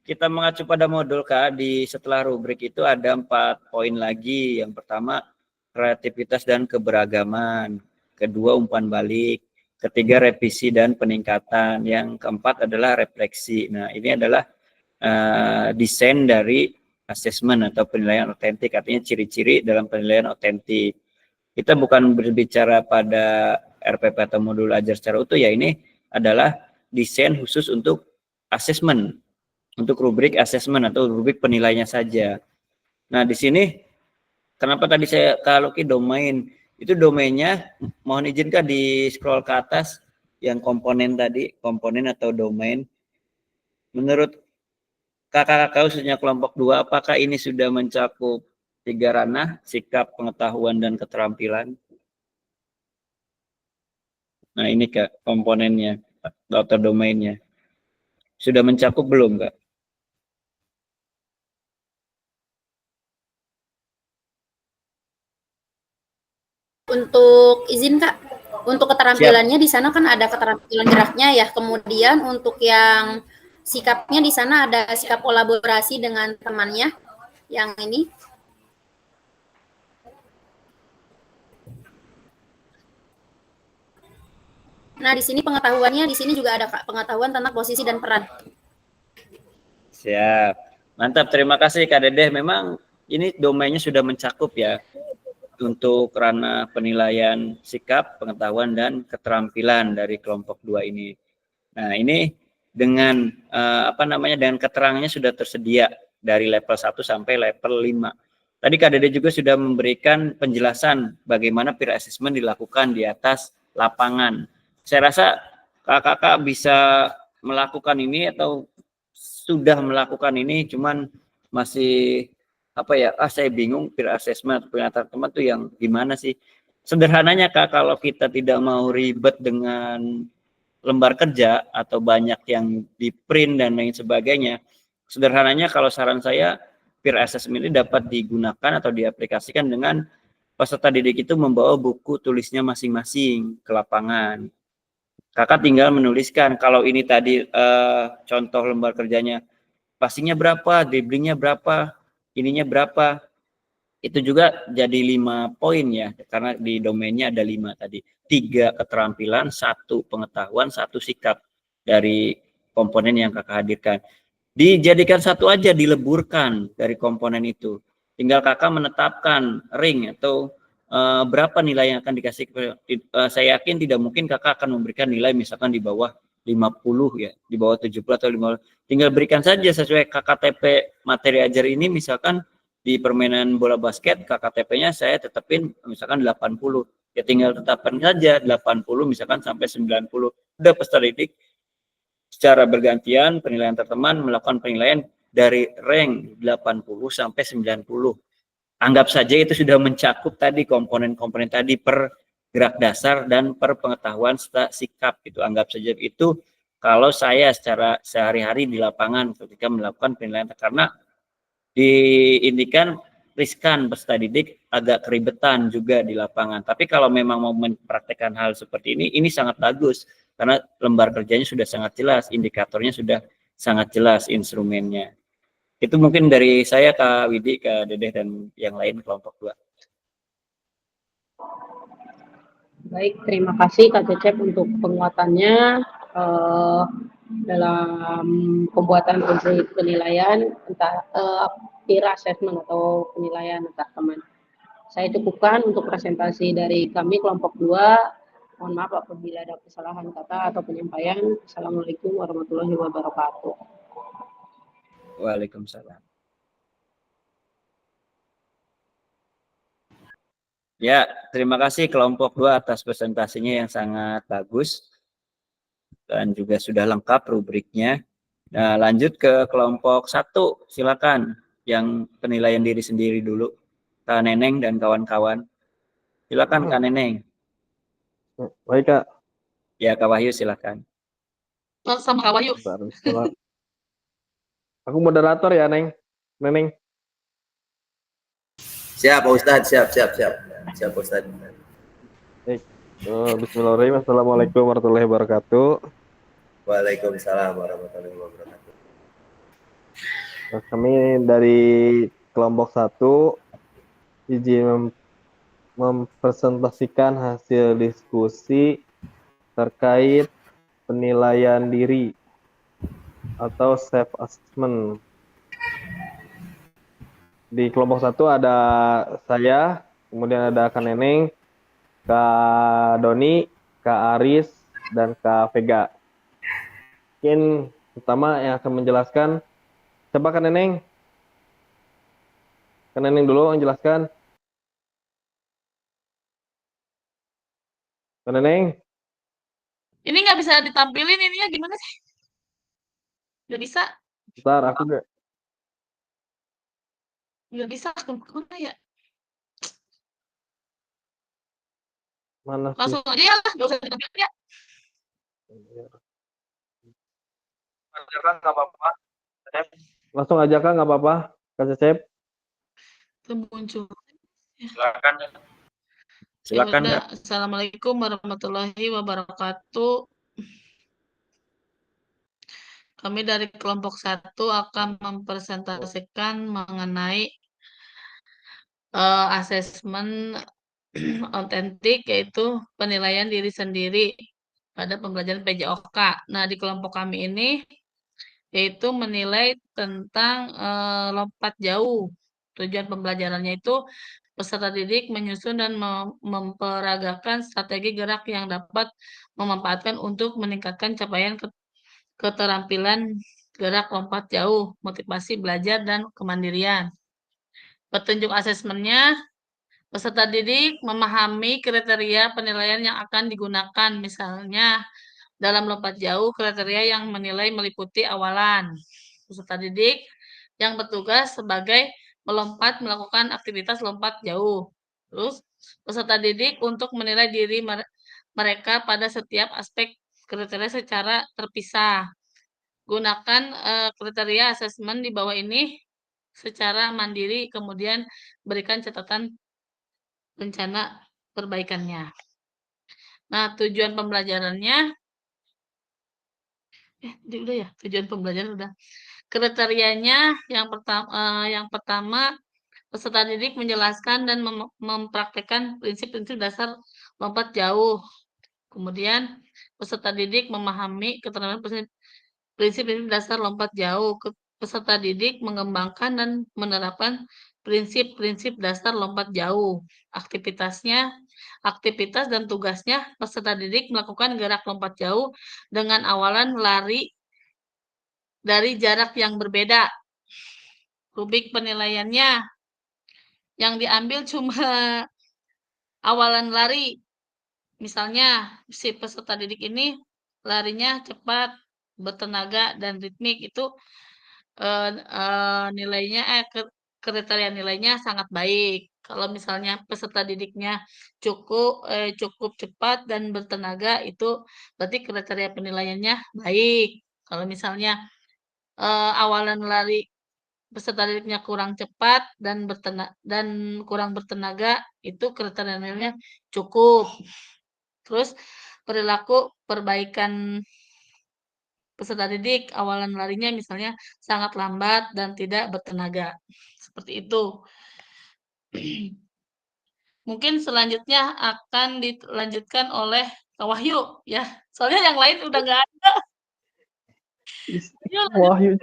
kita mengacu pada modul Kak, di setelah rubrik itu ada 4 poin lagi. Yang pertama, kreativitas dan keberagaman. Kedua, umpan balik. Ketiga, revisi dan peningkatan. Yang keempat adalah refleksi. Nah, ini adalah desain dari asesmen atau penilaian otentik, artinya ciri-ciri dalam penilaian otentik. Kita bukan berbicara pada RPP atau modul ajar secara utuh ya, ini adalah desain khusus untuk asesmen, untuk rubrik asesmen atau rubrik penilaiannya saja. Nah, di sini kenapa tadi saya kalau ke domain, itu domainnya mohon izin Kak di scroll ke atas yang komponen tadi, komponen atau domain. Menurut kakak-kakak khususnya kelompok 2, apakah ini sudah mencakup 3 ranah, sikap, pengetahuan, dan keterampilan? Nah, ini Kak komponennya atau domainnya. Sudah mencakup belum Kak? Untuk izin Kak, untuk keterampilannya di sana kan ada keterampilan geraknya ya. Kemudian untuk yang sikapnya di sana ada sikap kolaborasi dengan temannya yang ini. Nah, di sini pengetahuannya, di sini juga ada Kak, pengetahuan tentang posisi dan peran. Siap. Mantap, terima kasih Kak Dedeh. Memang ini domainnya sudah mencakup ya untuk ranah penilaian sikap, pengetahuan, dan keterampilan dari kelompok 2 ini. Nah, ini dengan dengan keterangannya sudah tersedia dari level 1 sampai level 5. Tadi Kak Dede juga sudah memberikan penjelasan bagaimana peer assessment dilakukan di atas lapangan. Saya rasa kakak-kakak bisa melakukan ini atau sudah melakukan ini, cuman masih saya bingung peer assessment antar teman tuh yang gimana sih. Sederhananya Kak, kalau kita tidak mau ribet dengan lembar kerja atau banyak yang di print dan lain sebagainya, sederhananya kalau saran saya peer assessment ini dapat digunakan atau diaplikasikan dengan peserta didik itu membawa buku tulisnya masing-masing ke lapangan. Kakak tinggal menuliskan kalau ini tadi contoh lembar kerjanya, passingnya berapa, dribblingnya berapa, ininya berapa, itu juga jadi 5 poin ya, karena di domainnya ada 5 tadi. 3 keterampilan, 1 pengetahuan, 1 sikap dari komponen yang kakak hadirkan. Dijadikan satu aja, dileburkan dari komponen itu. Tinggal kakak menetapkan ring atau berapa nilai yang akan dikasih. Saya yakin tidak mungkin kakak akan memberikan nilai misalkan di bawah 50 ya, di bawah 70 atau 50. Tinggal berikan saja sesuai KKTP materi ajar ini, misalkan di permainan bola basket KKTP-nya saya tetapin misalkan 80. Ya tinggal tetapkan saja 80 misalkan sampai 90. Udah peserta didik secara bergantian penilaian terteman melakukan penilaian dari rank 80 sampai 90. Anggap saja itu sudah mencakup tadi komponen-komponen tadi per gerak dasar dan per pengetahuan serta sikap. Itu anggap saja itu kalau saya secara sehari-hari di lapangan ketika melakukan penilaian, karena diindikan riskan peserta didik agak keribetan juga di lapangan. Tapi kalau memang mau mempraktekkan hal seperti ini sangat bagus karena lembar kerjanya sudah sangat jelas, indikatornya sudah sangat jelas, instrumennya. Itu mungkin dari saya Kak Widi, Kak Dedeh, dan yang lain kelompok 2. Baik, terima kasih Kak Cecep untuk penguatannya dalam pembuatan rubrik penilaian peer assessment atau penilaian antar teman. Saya cukupkan untuk presentasi dari kami kelompok 2. Mohon maaf apabila ada kesalahan kata atau penyampaian. Assalamualaikum warahmatullahi wabarakatuh. Waalaikumsalam. Ya, terima kasih kelompok 2 atas presentasinya yang sangat bagus dan juga sudah lengkap rubriknya. Nah, lanjut ke kelompok 1, silakan yang penilaian diri sendiri dulu. Kak Neneng dan kawan-kawan. Silakan Kak Neneng. Baik Kak. Ya Kak Wahyu silakan. Sama Kak Wahyu. Bentar, bismillah. Aku moderator ya Neneng. Siap Pak Ustadz, siap Pak Ustadz. Baik. Bismillahirrahmanirrahim. Assalamualaikum warahmatullahi wabarakatuh. Waalaikumsalam warahmatullahi wabarakatuh. Nah, kami dari kelompok 1 izin mempresentasikan hasil diskusi terkait penilaian diri atau self assessment. Di kelompok 1 ada saya, kemudian ada Kak Neneng, Kak Doni, Kak Aris, dan Kak Vega. Mungkin pertama yang akan menjelaskan, coba Kak Neneng. Kak Neneng dulu yang jelaskan. Kak Neneng. Ini nggak bisa ditampilin ininya gimana sih? Nggak bisa. Bentar, aku Nggak bisa. Kemana ya? mana sih? Langsung aja ya lah. Nggak usah ditampilin ya. Nggak apa-apa. Langsung aja Kak, nggak apa-apa. Kak Cecep. Muncul. Silakan. Ya Silakan udah. Kak. Assalamualaikum warahmatullahi wabarakatuh. Kami dari kelompok 1 akan mempresentasikan mengenai asesmen otentik, yaitu penilaian diri sendiri pada pembelajaran PJOK. Nah, di kelompok kami ini yaitu menilai tentang lompat jauh. Tujuan pembelajarannya itu peserta didik menyusun dan memperagakan strategi gerak yang dapat memanfaatkan untuk meningkatkan capaian keterampilan gerak lompat jauh, motivasi belajar, dan kemandirian. Petunjuk asesmennya, peserta didik memahami kriteria penilaian yang akan digunakan. Misalnya, dalam lompat jauh, kriteria yang menilai meliputi awalan. Peserta didik yang bertugas sebagai melakukan aktivitas lompat jauh. Terus, peserta didik untuk menilai diri mereka pada setiap aspek kriteria secara terpisah. Gunakan kriteria asesmen di bawah ini secara mandiri, kemudian berikan catatan rencana perbaikannya. Nah, tujuan pembelajarannya, udah ya, tujuan pembelajaran udah. Kriterianya yang pertama, peserta didik menjelaskan dan mempraktekkan prinsip-prinsip dasar lompat jauh. Kemudian, peserta didik memahami keterangan prinsip-prinsip dasar lompat jauh. Peserta didik mengembangkan dan menerapkan prinsip-prinsip dasar lompat jauh. Aktivitas dan tugasnya, peserta didik melakukan gerak lompat jauh dengan awalan lari dari jarak yang berbeda. Rubrik penilaiannya yang diambil cuma awalan lari. Misalnya, si peserta didik ini larinya cepat, bertenaga, dan ritmik. Itu nilainya kriteria nilainya sangat baik. Kalau misalnya peserta didiknya cukup cepat dan bertenaga, itu berarti kriteria penilaiannya baik. Kalau misalnya awalan lari peserta didiknya kurang cepat dan kurang bertenaga, itu kriteria nilainya cukup. Terus perilaku perbaikan peserta didik, awalan larinya misalnya sangat lambat dan tidak bertenaga. Seperti itu. Mungkin selanjutnya akan dilanjutkan oleh Kak Wahyu ya. Soalnya yang lain udah nggak ada. Wahyu.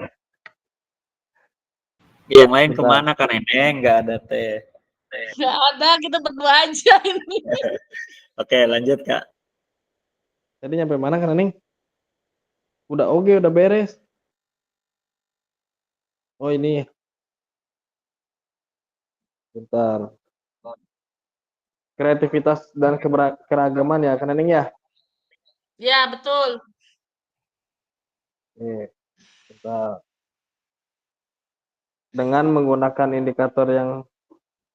Yang lain kemana Kak Neneng? Nggak ada teh. Nggak ada, kita berdua aja ini. Oke, lanjut Kak. Tadi nyampe mana Kak Neneng? Udah oke, udah beres. Oh ini. Bentar. Kreativitas dan keragaman ya Kak Neneng ya? Ya, betul. Bentar. Dengan menggunakan indikator yang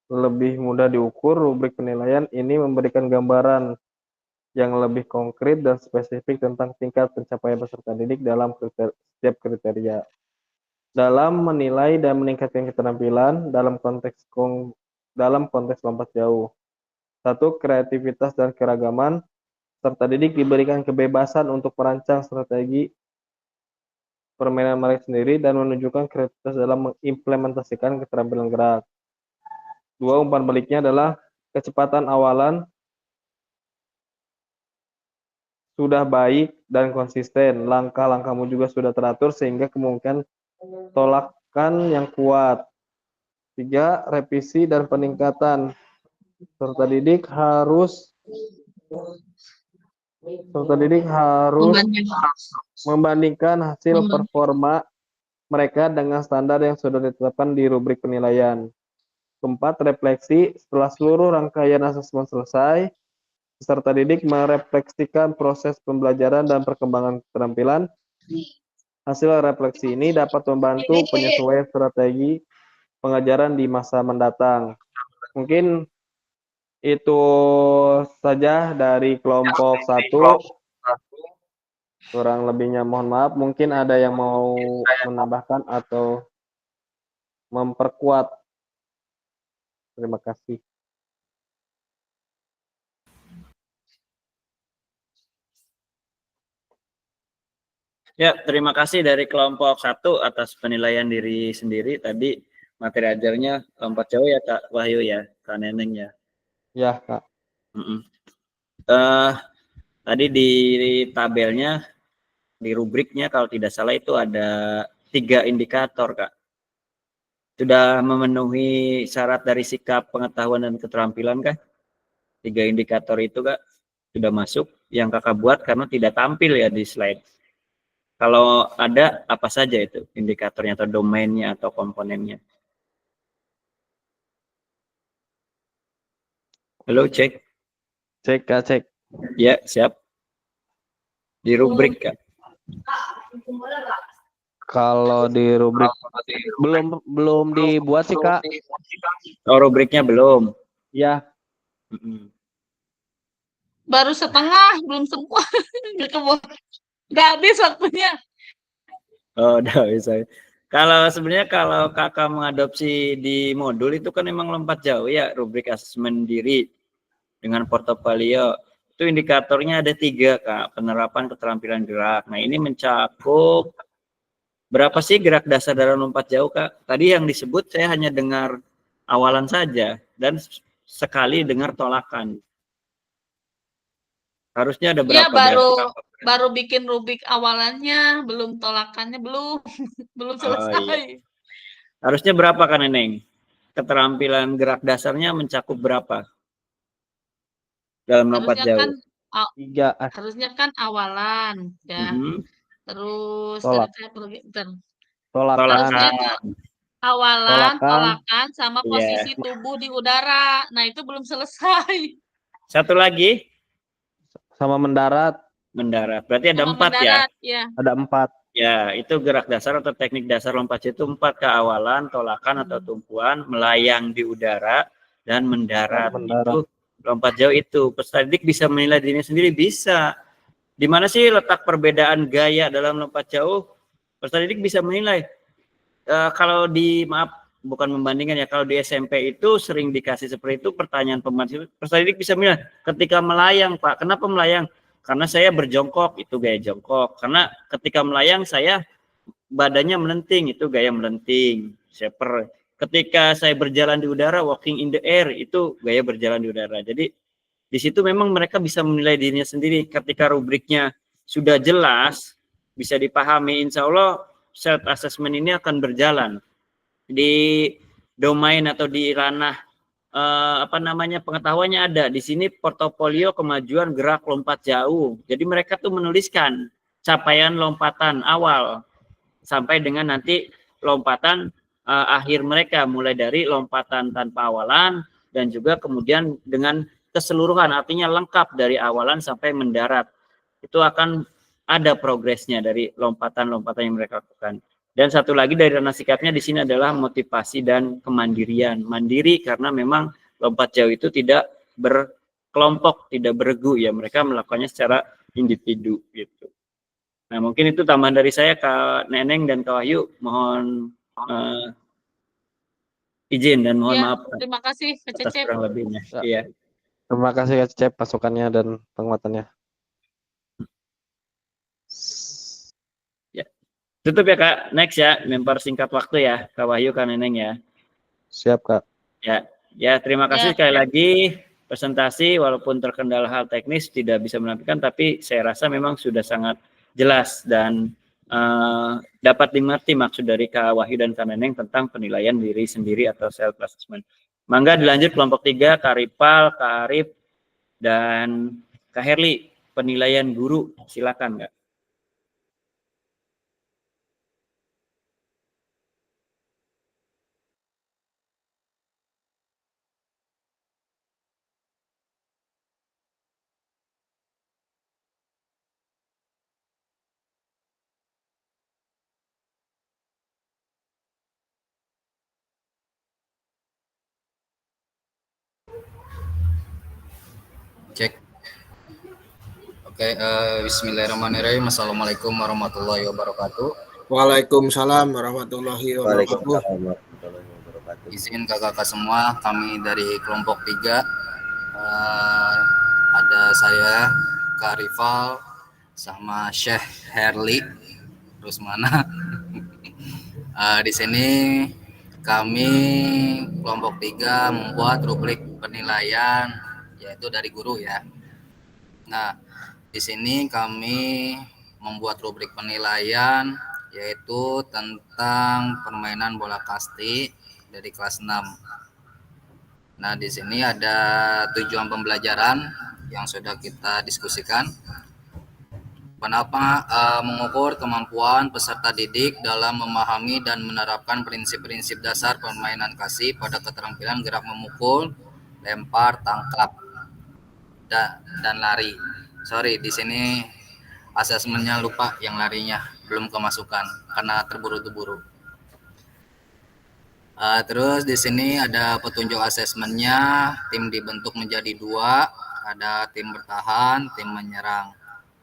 lebih mudah diukur, rubrik penilaian ini memberikan gambaran yang lebih konkret dan spesifik tentang tingkat pencapaian peserta didik dalam setiap kriteria. Dalam menilai dan meningkatkan keterampilan dalam konteks lompat jauh. 1. Kreativitas dan keragaman. Peserta didik diberikan kebebasan untuk merancang strategi permainan mereka sendiri dan menunjukkan kreativitas dalam mengimplementasikan keterampilan gerak. 2. Umpan baliknya adalah kecepatan awalan sudah baik dan konsisten. Langkah-langkahmu juga sudah teratur sehingga kemungkinan tolakan yang kuat. 3. Revisi dan peningkatan. Peserta didik harus membandingkan hasil performa mereka dengan standar yang sudah ditetapkan di rubrik penilaian. 4. Refleksi. Setelah seluruh rangkaian asesmen selesai, peserta didik merefleksikan proses pembelajaran dan perkembangan keterampilan. Hasil refleksi ini dapat membantu penyesuaian strategi pengajaran di masa mendatang. Mungkin itu saja dari kelompok 1. Kurang lebihnya mohon maaf. Mungkin ada yang mau menambahkan atau memperkuat. Terima kasih. Ya, terima kasih dari kelompok 1 atas penilaian diri sendiri. Tadi materi ajarnya lompat jauh ya Kak Wahyu ya, Kak Neneng ya. Ya Kak. Tadi di tabelnya, di rubriknya kalau tidak salah itu ada 3 indikator Kak. Sudah memenuhi syarat dari sikap pengetahuan dan keterampilan Kak? 3 indikator itu Kak sudah masuk yang Kakak buat karena tidak tampil ya di slide. Kalau ada, apa saja itu indikatornya atau domainnya atau komponennya? Halo, cek. Cek Kak, cek. Ya, siap. Di rubrik Kak. Kalau di rubrik belum dibuat sih Kak. Oh, rubriknya belum. Ya. Baru setengah, belum semua. Nggak habis waktunya. Oh, udah bisa. Kalau sebenarnya kalau Kakak mengadopsi di modul itu kan memang lompat jauh ya, rubrik asesmen diri dengan portofolio. Itu indikatornya ada 3 Kak, penerapan keterampilan gerak. Nah, ini mencakup berapa sih gerak dasar dalam lompat jauh Kak? Tadi yang disebut saya hanya dengar awalan saja dan sekali dengar tolakan. Harusnya ada berapa? Iya, baru bikin rubrik awalannya, belum tolakannya, belum selesai. Iya. Harusnya berapa kan Neneng? Keterampilan gerak dasarnya mencakup berapa? Dalam lompat jauh. Kan, 3. Harusnya kan awalan ya. Terus tolakan. Harusnya awalan, tolakan sama posisi tubuh di udara. Nah, itu belum selesai. Satu lagi? Sama mendarat. Mendarat. Berarti ada 4 ya? Ya? Ada 4. Ya, itu gerak dasar atau teknik dasar lompat jauh itu 4 keawalan, tolakan atau tumpuan, melayang di udara, dan mendarat. Itu lompat jauh itu. Peserta didik bisa menilai dirinya sendiri? Bisa. Di mana sih letak perbedaan gaya dalam lompat jauh? Peserta didik bisa menilai. Kalau bukan membandingkan ya, kalau di SMP itu sering dikasih seperti itu pertanyaan pembanding. Peserta didik bisa menilai ketika melayang Pak, kenapa melayang? Karena saya berjongkok, itu gaya jongkok. Karena ketika melayang saya badannya melenting, itu gaya melenting. Ketika saya berjalan di udara, walking in the air, itu gaya berjalan di udara. Jadi di situ memang mereka bisa menilai dirinya sendiri. Ketika rubriknya sudah jelas, bisa dipahami, insya Allah self assessment ini akan berjalan. Di domain atau di ranah pengetahuannya ada di sini, portofolio kemajuan gerak lompat jauh. Jadi mereka tuh menuliskan capaian lompatan awal sampai dengan nanti lompatan akhir mereka, mulai dari lompatan tanpa awalan dan juga kemudian dengan keseluruhan, artinya lengkap dari awalan sampai mendarat. Itu akan ada progresnya dari lompatan-lompatan yang mereka lakukan. Dan satu lagi dari ranah sikapnya di sini adalah motivasi dan kemandirian. Mandiri karena memang lompat jauh itu tidak berkelompok, tidak beregu ya. Mereka melakukannya secara individu gitu. Nah, mungkin itu tambahan dari saya, Kak Neneng dan Kak Wahyu. Mohon izin dan mohon Ya, maaf terima kasih Kak atas Cecep. kurang lebihnya. Ya. Iya. Terima kasih Kak Cecep masukannya dan penguatannya. Ya. Tutup ya Kak. Next ya, mempersingkat waktu ya, Kak Wahyu, Kak Neneng ya. Siap Kak. Ya, terima kasih Ya. sekali lagi presentasi walaupun terkendala hal teknis tidak bisa menampilkan, tapi saya rasa memang sudah sangat jelas dan dapat dimengerti maksud dari Kak Wahyu dan Kak Neneng tentang penilaian diri sendiri atau self assessment. Mangga dilanjut kelompok 3, Kak Ripal, Kak Arif, dan Kak Herli, penilaian guru. Silakan Kak. Cek. Oke, bismillahirrahmanirrahim. Assalamualaikum warahmatullahi wabarakatuh. Waalaikumsalam warahmatullahi wabarakatuh. Waalaikumsalam warahmatullahi wabarakatuh. Izin kakak-kakak semua, kami dari kelompok 3, ada saya, Kak Rifal, sama Syekh Herli, terus mana? Di sini kami kelompok 3 membuat rubrik penilaian, yaitu dari guru ya. Nah, di sini kami membuat rubrik penilaian yaitu tentang permainan bola kasti dari kelas 6. Nah, di sini ada tujuan pembelajaran yang sudah kita diskusikan. Kenapa mengukur kemampuan peserta didik dalam memahami dan menerapkan prinsip-prinsip dasar permainan kasti pada keterampilan gerak memukul, lempar, tangkap, dan lari. Sorry, di sini asesmennya lupa yang larinya belum kemasukan karena terburu-buru. Terus di sini ada petunjuk asesmennya. Tim dibentuk menjadi 2, ada tim bertahan, tim menyerang,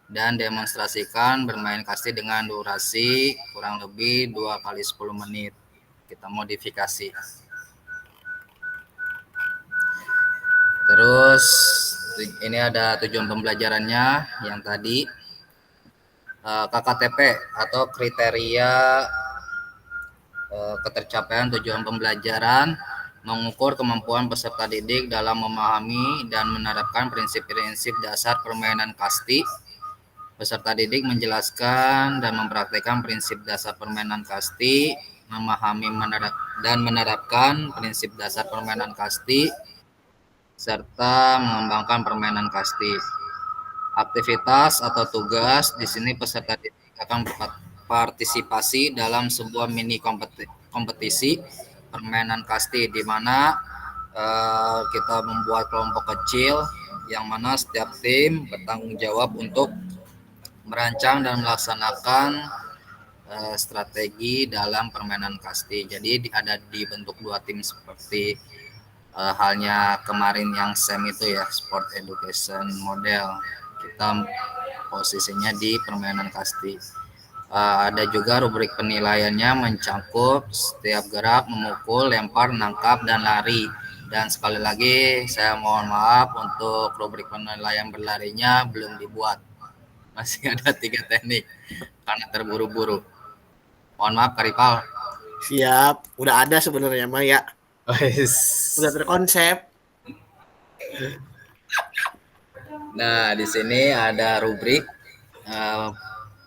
dan demonstrasikan bermain kasti dengan durasi kurang lebih 2 kali 10 menit. Kita modifikasi. Terus ini ada tujuan pembelajarannya yang tadi KKTP atau kriteria ketercapaian tujuan pembelajaran, mengukur kemampuan peserta didik dalam memahami dan menerapkan prinsip-prinsip dasar permainan kasti. Peserta didik menjelaskan dan mempraktikkan prinsip dasar permainan kasti, memahami dan menerapkan prinsip dasar permainan kasti, serta mengembangkan permainan kasti. Aktivitas atau tugas, di sini peserta didik akan partisipasi dalam sebuah mini kompetisi permainan kasti, di mana kita membuat kelompok kecil yang mana setiap tim bertanggung jawab untuk merancang dan melaksanakan strategi dalam permainan kasti. Jadi ada dibentuk 2 tim seperti halnya kemarin yang SEM itu ya, Sport Education Model. Kita posisinya di permainan kasti. Ada juga rubrik penilaiannya mencakup setiap gerak, memukul, lempar, nangkap, dan lari. Dan sekali lagi saya mohon maaf untuk rubrik penilaian berlarinya belum dibuat. Masih ada 3 teknik karena terburu-buru. Mohon maaf Kak Ripal. Siap, udah ada sebenarnya Maya. Udah terkonsep. Nah, di sini ada rubrik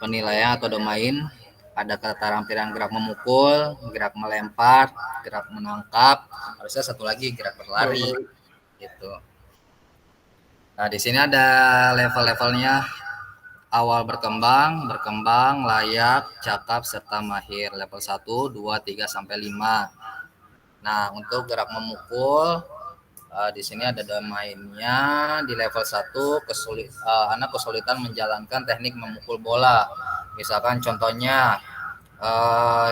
penilaian atau domain, ada keterampilan gerak memukul, gerak melempar, gerak menangkap, harusnya satu lagi gerak berlari gitu. Nah, di sini ada level-levelnya. Awal berkembang, layak, cakap, serta mahir. Level 1, 2, 3, sampai 5. Nah, untuk gerak memukul, di sini ada domainnya. Di level 1 anak kesulitan menjalankan teknik memukul bola. Misalkan contohnya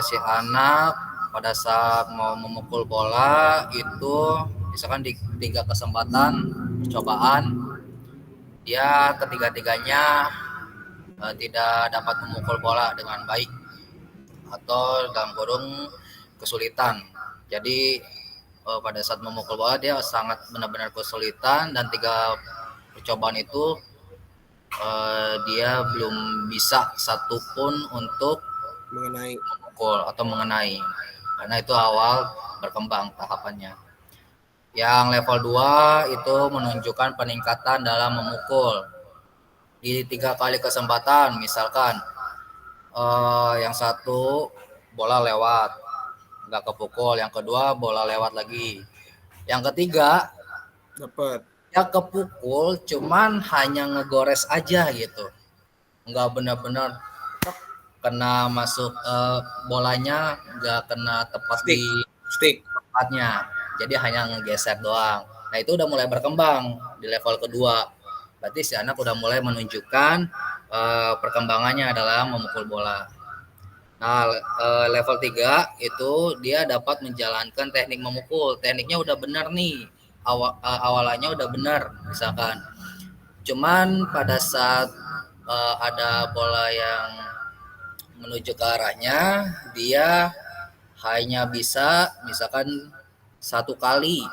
Si anak pada saat mau memukul bola itu misalkan di 3 kesempatan percobaan dia ketiga-tiganya tidak dapat memukul bola dengan baik atau dalam kurung kesulitan. Jadi pada saat memukul bola dia sangat benar-benar kesulitan dan 3 percobaan itu dia belum bisa satupun untuk memukul atau mengenai, karena itu awal berkembang tahapannya. Yang level 2 itu menunjukkan peningkatan dalam memukul di 3 kali kesempatan. Misalkan yang satu bola lewat nggak kepukul, yang kedua bola lewat lagi, yang ketiga Dapat. ya kepukul cuman hanya ngegores aja gitu, nggak benar-benar kena masuk bolanya, nggak kena tepat di tempatnya, jadi hanya ngegeser doang. Nah itu udah mulai berkembang di level kedua, berarti si anak udah mulai menunjukkan perkembangannya dalam memukul bola. Nah level 3 itu dia dapat menjalankan teknik memukul, tekniknya udah benar nih, awalannya udah benar misalkan, cuman pada saat ada bola yang menuju ke arahnya dia hanya bisa misalkan 1 kali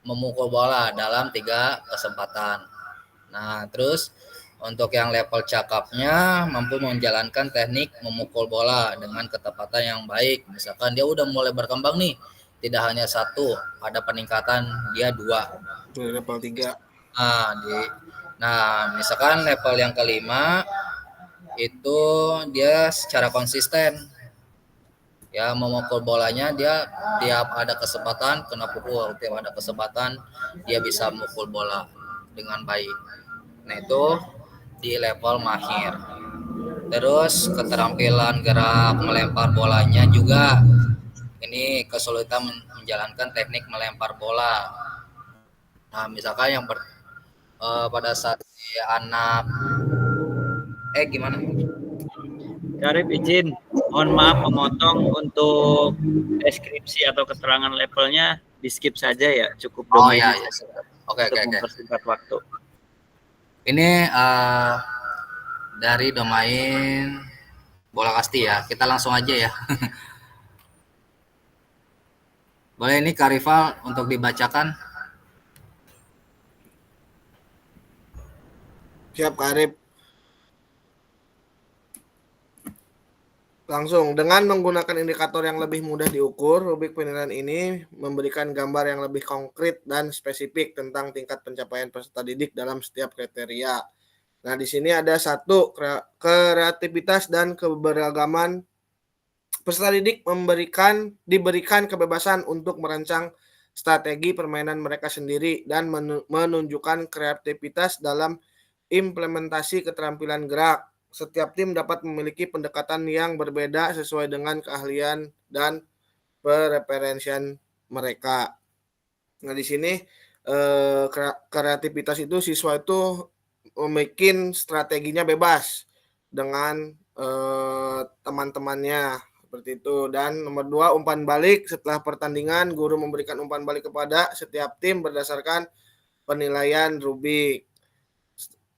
memukul bola dalam 3 kesempatan. Nah terus untuk yang level cakapnya mampu menjalankan teknik memukul bola dengan ketepatan yang baik, misalkan dia udah mulai berkembang nih, tidak hanya 1, ada peningkatan dia 2 di level 3. Nah misalkan level yang kelima itu dia secara konsisten ya memukul bolanya, dia tiap ada kesempatan kena pukul, tiap ada kesempatan dia bisa memukul bola dengan baik. Nah itu di level mahir. Terus keterampilan gerak melempar bolanya juga, ini kesulitan menjalankan teknik melempar bola. Nah misalkan yang pada saat si anak gimana? Karib izin, mohon maaf memotong, untuk deskripsi atau keterangan levelnya di skip saja ya, cukup domain ya. Oke. mempersingkat waktu. Ini dari domain bola kasti ya, kita langsung aja ya. Boleh ini Kak Rival untuk dibacakan? Siap Kak Arif. Langsung, dengan menggunakan indikator yang lebih mudah diukur, rubrik penilaian ini memberikan gambar yang lebih konkret dan spesifik tentang tingkat pencapaian peserta didik dalam setiap kriteria. Nah, di sini ada 1, kreativitas dan keberagaman. Peserta didik diberikan kebebasan untuk merancang strategi permainan mereka sendiri dan menunjukkan kreativitas dalam implementasi keterampilan gerak. Setiap tim dapat memiliki pendekatan yang berbeda sesuai dengan keahlian dan preferensian mereka. Nah, di sini kreativitas itu siswa itu membuat strateginya bebas dengan teman-temannya seperti itu. Dan nomor 2, umpan balik. Setelah pertandingan, guru memberikan umpan balik kepada setiap tim berdasarkan penilaian rubrik.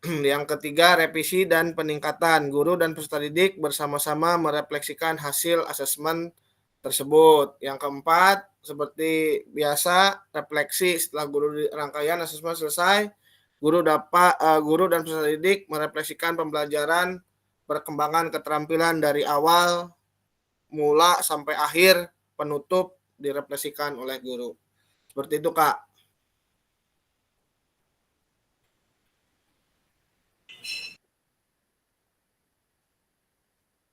Yang ketiga, revisi dan peningkatan. Guru dan peserta didik bersama-sama merefleksikan hasil asesmen tersebut. Yang keempat, seperti biasa, refleksi setelah rangkaian asesmen selesai, guru dan peserta didik merefleksikan pembelajaran, perkembangan keterampilan dari awal mula sampai akhir, penutup direfleksikan oleh guru. Seperti itu, Kak.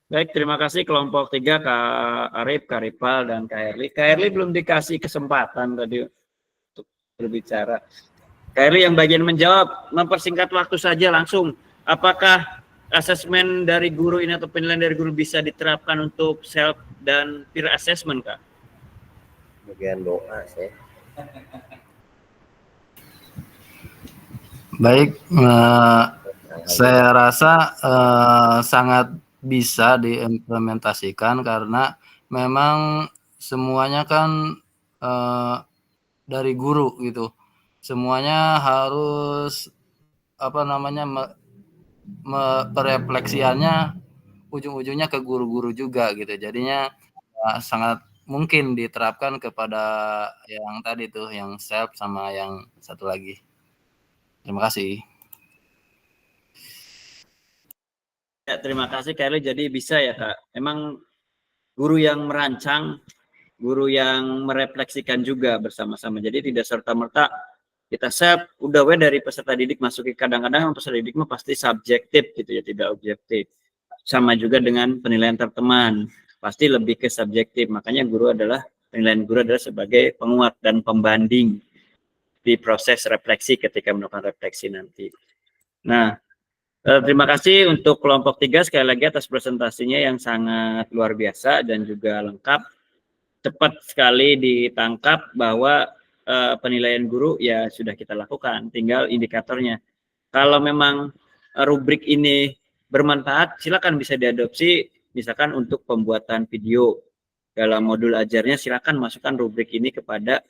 Baik, terima kasih kelompok 3, Kak Arif, Kak Ripal, dan Kak Erli. Kak Erli belum dikasih kesempatan tadi untuk berbicara. Kak Erli yang bagian menjawab, mempersingkat waktu saja langsung. Apakah asesmen dari guru ini atau penilaian dari guru bisa diterapkan untuk self dan peer assessment, Kak? Bagian doa saya. Baik, saya rasa sangat bisa diimplementasikan karena memang semuanya kan dari guru gitu. Semuanya harus apa namanya perefleksiannya ujung-ujungnya ke guru-guru juga gitu. Jadinya sangat mungkin diterapkan kepada yang tadi tuh, yang self sama yang satu lagi. Terima kasih. Ya, terima kasih Kak. Jadi bisa ya Kak. Emang guru yang merancang, guru yang merefleksikan juga bersama-sama. Jadi tidak serta-merta kita set udah dari peserta didik masukin, kadang-kadang peserta didik mah pasti subjektif gitu ya, tidak objektif. Sama juga dengan penilaian teman, pasti lebih ke subjektif. Makanya penilaian guru adalah sebagai penguat dan pembanding di proses refleksi ketika melakukan refleksi nanti. Nah, terima kasih untuk kelompok 3 sekali lagi atas presentasinya yang sangat luar biasa dan juga lengkap. Cepat sekali ditangkap bahwa penilaian guru ya sudah kita lakukan, tinggal indikatornya. Kalau memang rubrik ini bermanfaat, silakan bisa diadopsi, misalkan untuk pembuatan video dalam modul ajarnya, silakan masukkan rubrik ini kepada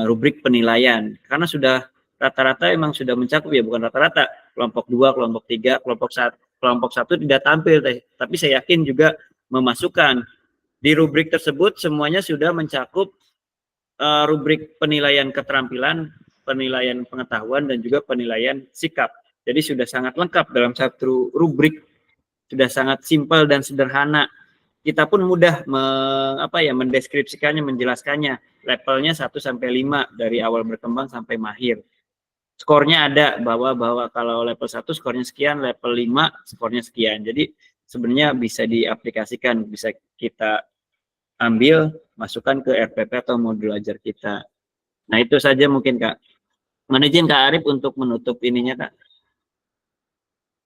rubrik penilaian, karena sudah rata-rata emang sudah mencakup ya, bukan rata-rata, kelompok 2, kelompok 3, kelompok 1 tidak tampil, tapi saya yakin juga memasukkan di rubrik tersebut semuanya sudah mencakup rubrik penilaian keterampilan, penilaian pengetahuan, dan juga penilaian sikap. Jadi sudah sangat lengkap dalam satu rubrik, sudah sangat simpel dan sederhana. Kita pun mudah mendeskripsikannya, menjelaskannya. Levelnya 1-5 dari awal berkembang sampai mahir. Skornya ada bahwa kalau level 1 skornya sekian, level 5 skornya sekian. Jadi sebenarnya bisa diaplikasikan, bisa kita ambil, masukkan ke RPP atau modul ajar kita. Nah, itu saja mungkin Kak. Mohon izin Kak Arif untuk menutup ininya Kak.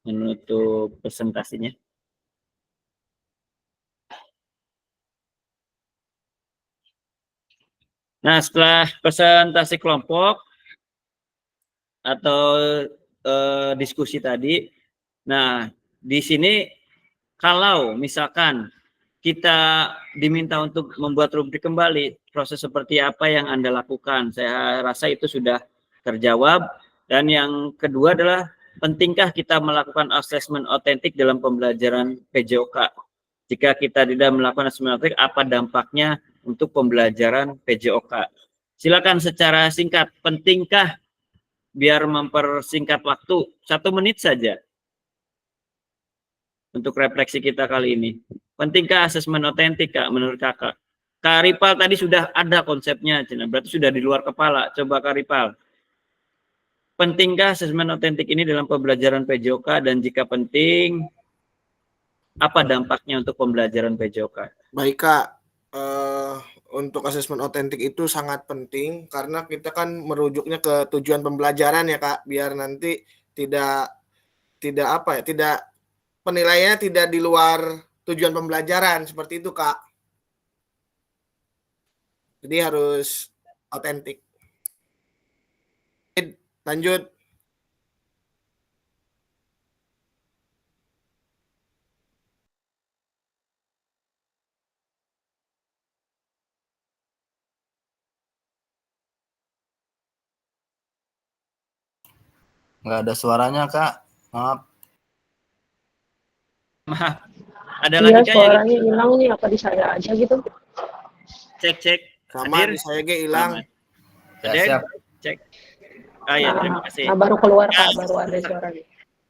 Menutup presentasinya. Nah, setelah presentasi kelompok atau diskusi tadi, nah di sini kalau misalkan kita diminta untuk membuat rubrik kembali, proses seperti apa yang Anda lakukan? Saya rasa itu sudah terjawab. Dan yang kedua adalah, pentingkah kita melakukan asesmen otentik dalam pembelajaran PJOK? Jika kita tidak melakukan asesmen otentik, apa dampaknya untuk pembelajaran PJOK? Silakan secara singkat, pentingkah, biar mempersingkat waktu 1 menit saja untuk refleksi kita kali ini. Pentingkah asesmen otentik Kak menurut Kakak? Kak Ripal tadi sudah ada konsepnya, berarti sudah di luar kepala. Coba Kak Ripal, pentingkah asesmen otentik ini dalam pembelajaran PJOK, dan jika penting, apa dampaknya untuk pembelajaran PJOK? Baik Kak, untuk asesmen otentik itu sangat penting karena kita kan merujuknya ke tujuan pembelajaran ya Kak, biar nanti tidak penilaiannya tidak di luar tujuan pembelajaran, seperti itu Kak. Jadi harus otentik. Lanjut. Nggak ada suaranya Kak, maaf. Ada lagi Kak? Suaranya hilang nih, apa di saya aja gitu? Cek. Sama di saya hilang. Ya, siap. Cek. Ya, terima kasih. Nah, baru keluar Kak, baru ada suaranya.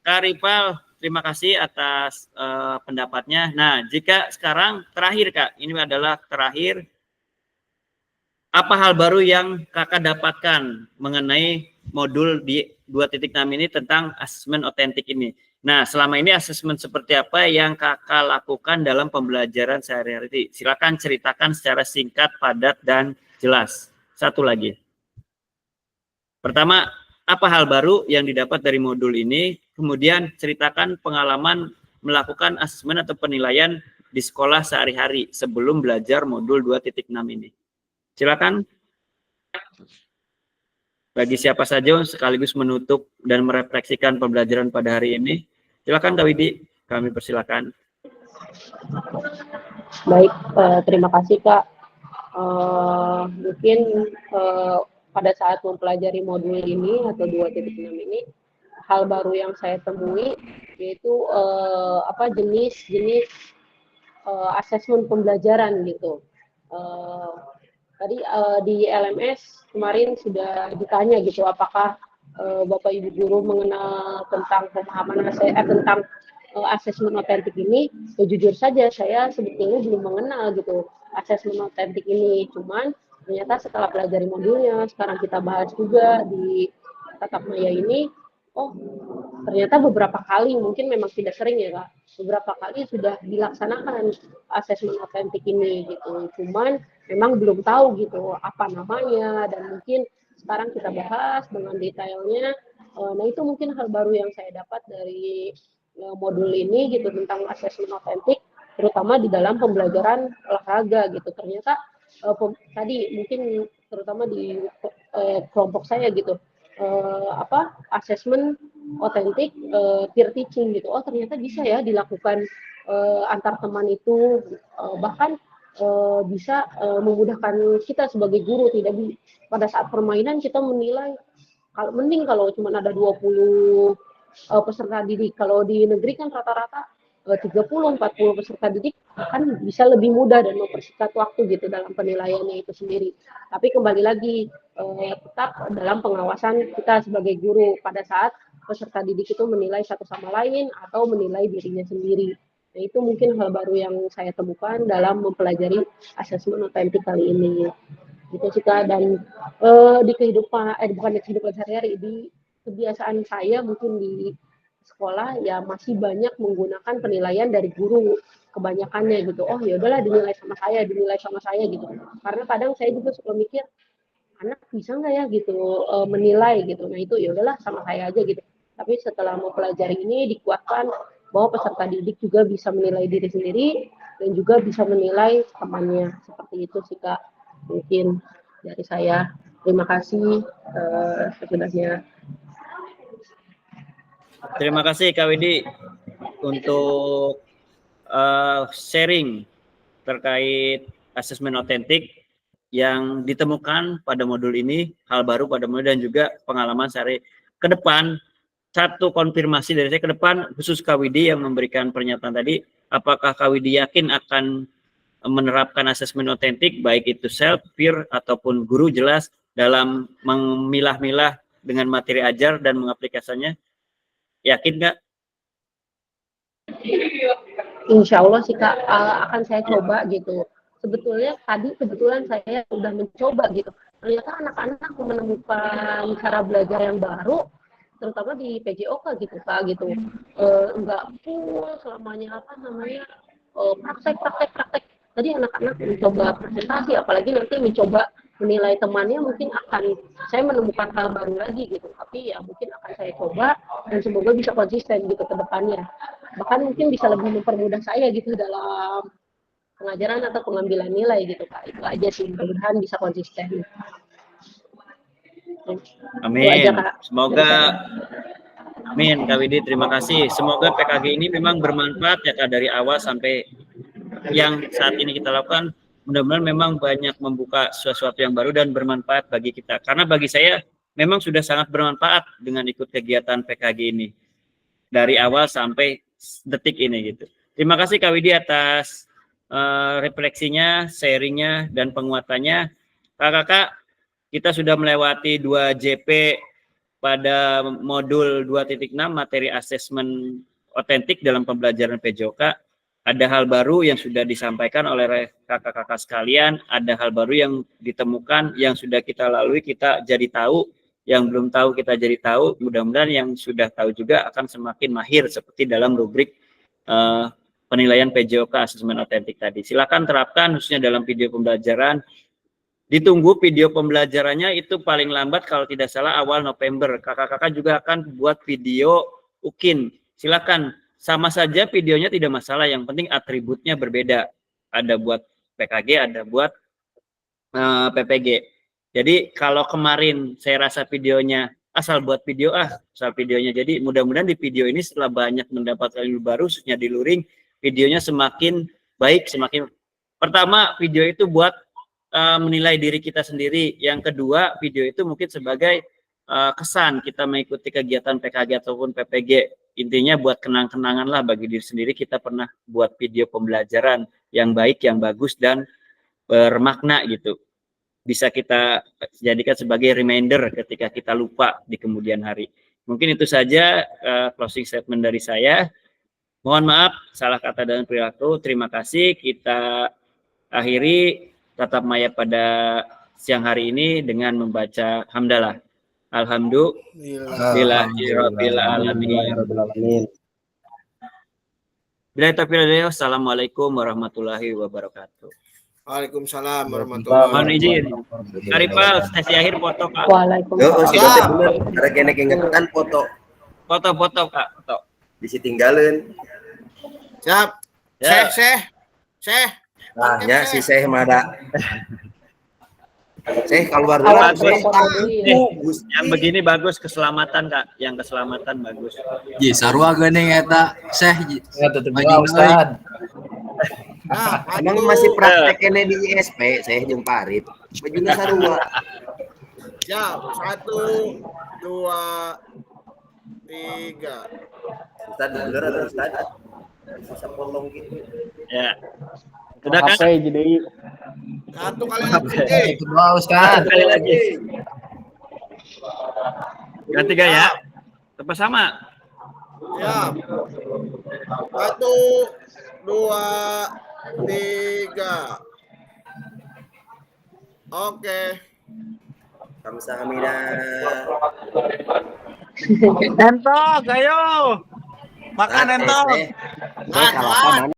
Kak Ripal, terima kasih atas pendapatnya. Nah, jika sekarang terakhir Kak, ini adalah terakhir, apa hal baru yang Kakak dapatkan mengenai modul di 2.6 ini tentang asesmen otentik ini? Nah, selama ini asesmen seperti apa yang Kakak lakukan dalam pembelajaran sehari-hari? Silakan ceritakan secara singkat, padat, dan jelas. Satu lagi. Pertama, apa hal baru yang didapat dari modul ini? Kemudian ceritakan pengalaman melakukan asesmen atau penilaian di sekolah sehari-hari sebelum belajar modul 2.6 ini. Silakan. Bagi siapa saja sekaligus menutup dan merefleksikan pembelajaran pada hari ini. Silakan Kak Widi. Kami persilakan. Baik, terima kasih Kak. Mungkin pada saat mempelajari modul ini atau 2.6 ini, hal baru yang saya temui yaitu jenis-jenis asesmen pembelajaran gitu. Tadi di LMS kemarin sudah ditanya gitu, apakah Bapak Ibu guru mengenal tentang pemahaman tentang asesmen otentik ini. Ya, jujur saja saya sebetulnya belum mengenal gitu asesmen otentik ini. Cuman ternyata setelah pelajari modulnya, sekarang kita bahas juga di Tatap Maya ini, oh ternyata beberapa kali, mungkin memang tidak sering ya Kak, beberapa kali sudah dilaksanakan asesmen otentik ini gitu. Cuman memang belum tahu gitu apa namanya, dan mungkin sekarang kita bahas dengan detailnya. Nah itu mungkin hal baru yang saya dapat dari modul ini gitu tentang asesmen otentik, terutama di dalam pembelajaran olahraga gitu. Ternyata tadi mungkin terutama di kelompok saya gitu, asesmen otentik peer teaching gitu. Oh ternyata bisa ya dilakukan antar teman itu, bahkan bisa memudahkan kita sebagai guru. Tidak pada saat permainan kita menilai, kalau cuma ada 20 peserta didik. Kalau di negeri kan rata-rata 30-40 peserta didik kan bisa lebih mudah dan mempersingkat waktu gitu dalam penilaiannya itu sendiri. Tapi kembali lagi tetap dalam pengawasan kita sebagai guru pada saat peserta didik itu menilai satu sama lain atau menilai dirinya sendiri. Nah itu mungkin hal baru yang saya temukan dalam mempelajari asesmen otentik kali ini. Gitu sih Kak. Dan di kehidupan bukan di kehidupan sehari-hari, di kebiasaan saya mungkin di sekolah ya masih banyak menggunakan penilaian dari guru kebanyakannya gitu. Oh ya udahlah dinilai sama saya gitu. Karena kadang saya juga suka mikir, anak bisa nggak ya gitu menilai gitu. Nah itu ya udahlah sama saya aja gitu. Tapi setelah mempelajari ini dikuatkan bahwa peserta didik juga bisa menilai diri sendiri dan juga bisa menilai temannya. Seperti itu sih Kak. Mungkin dari saya. Terima kasih sesudahnya. Terima kasih Kak Widi untuk sharing terkait asesmen otentik yang ditemukan pada modul ini, hal baru pada modul dan juga pengalaman sehari ke depan. Satu konfirmasi dari saya ke depan, khusus Kak Widi yang memberikan pernyataan tadi, apakah Kak Widi yakin akan menerapkan asesmen otentik, baik itu self, peer, ataupun guru, jelas dalam memilah-milah dengan materi ajar dan mengaplikasikannya? Yakin nggak? Insya Allah sih Kak, akan saya coba gitu. Sebetulnya tadi kebetulan saya sudah mencoba gitu. Ternyata anak-anak menemukan cara belajar yang baru, terutama di PJOK gitu Kak gitu. Enggak full selamanya praktek. Tadi anak-anak mencoba presentasi, apalagi nanti mencoba menilai temannya, mungkin akan saya menemukan hal baru lagi gitu. Tapi ya mungkin akan saya coba dan semoga bisa konsisten gitu ke depannya. Bahkan mungkin bisa lebih mempermudah saya gitu dalam pengajaran atau pengambilan nilai gitu Kak. Itu aja sih, mudah-mudahan bisa konsisten. Amin. Aja, semoga amin Kak Widi, terima kasih. Semoga PKG ini memang bermanfaat ya Kak, dari awal sampai yang saat ini kita lakukan. Mudah-mudahan memang banyak membuka sesuatu yang baru dan bermanfaat bagi kita. Karena bagi saya memang sudah sangat bermanfaat dengan ikut kegiatan PKG ini dari awal sampai detik ini gitu. Terima kasih Kak Widi atas refleksinya, sharingnya, dan penguatannya. Kakak-kakak, kita sudah melewati 2 JP pada modul 2.6 materi asesmen otentik dalam pembelajaran PJOK. Ada hal baru yang sudah disampaikan oleh kakak-kakak sekalian, ada hal baru yang ditemukan, yang sudah kita lalui, kita jadi tahu, yang belum tahu kita jadi tahu. Mudah-mudahan yang sudah tahu juga akan semakin mahir seperti dalam rubrik penilaian PJOK asesmen otentik tadi. Silakan terapkan khususnya dalam video pembelajaran. Ditunggu video pembelajarannya itu paling lambat kalau tidak salah awal November. Kakak-kakak juga akan buat video UKIN. Silakan, sama saja videonya tidak masalah, yang penting atributnya berbeda. Ada buat PKG, ada buat PPG. Jadi kalau kemarin saya rasa videonya asal buat video asal videonya. Jadi mudah-mudahan di video ini setelah banyak mendapatkan ilmu baru, khususnya di luring, videonya semakin baik, semakin pertama video itu buat menilai diri kita sendiri. Yang kedua, video itu mungkin sebagai kesan kita mengikuti kegiatan PKG ataupun PPG. Intinya buat kenang-kenangan lah bagi diri sendiri, kita pernah buat video pembelajaran yang baik, yang bagus, dan bermakna gitu. Bisa kita jadikan sebagai reminder ketika kita lupa di kemudian hari. Mungkin itu saja closing statement dari saya. Mohon maaf salah kata dan perilaku. Terima kasih. Kita akhiri tatap maya pada siang hari ini dengan membaca hamdalah. Alhamdulillahirabbil alamin. Bila taufiq, assalamualaikum warahmatullahi wabarakatuh. Waalaikumsalam warahmatullahi Mohon izin. Arifal, sesi akhir foto Kak. Waalaikumsalam. Ada kene ingetan foto. Foto-foto Kak, foto. Bisa tinggalin. Siap. Ya. Syekh. Nah, nya si Syekh mada. Syekh keluar dulu. Awas Syekh. bagus. Yang begini bagus, keselamatan Kak. Yang keselamatan bagus. Ji sarua geuning eta Syekh. Ya, tutup dulu, Ustaz. Nah, Emang masih praktek kene di ISP, Syekh jeung Pak Arif. Bajunya sarua. siap. 1, 2, 3. Ustaz bener atau Ustaz? Bisa potong gitu. Ya. Sudah kan? Apa jadi 1 kali lagi. Kedua, Ustaz. Sekali lagi. Ganti gaya. Tepat sama. Siap. 1, 2, 3. Oke. Kamsahamnida. Entok, ayo. Makan entok. Syekh kalau apa mana?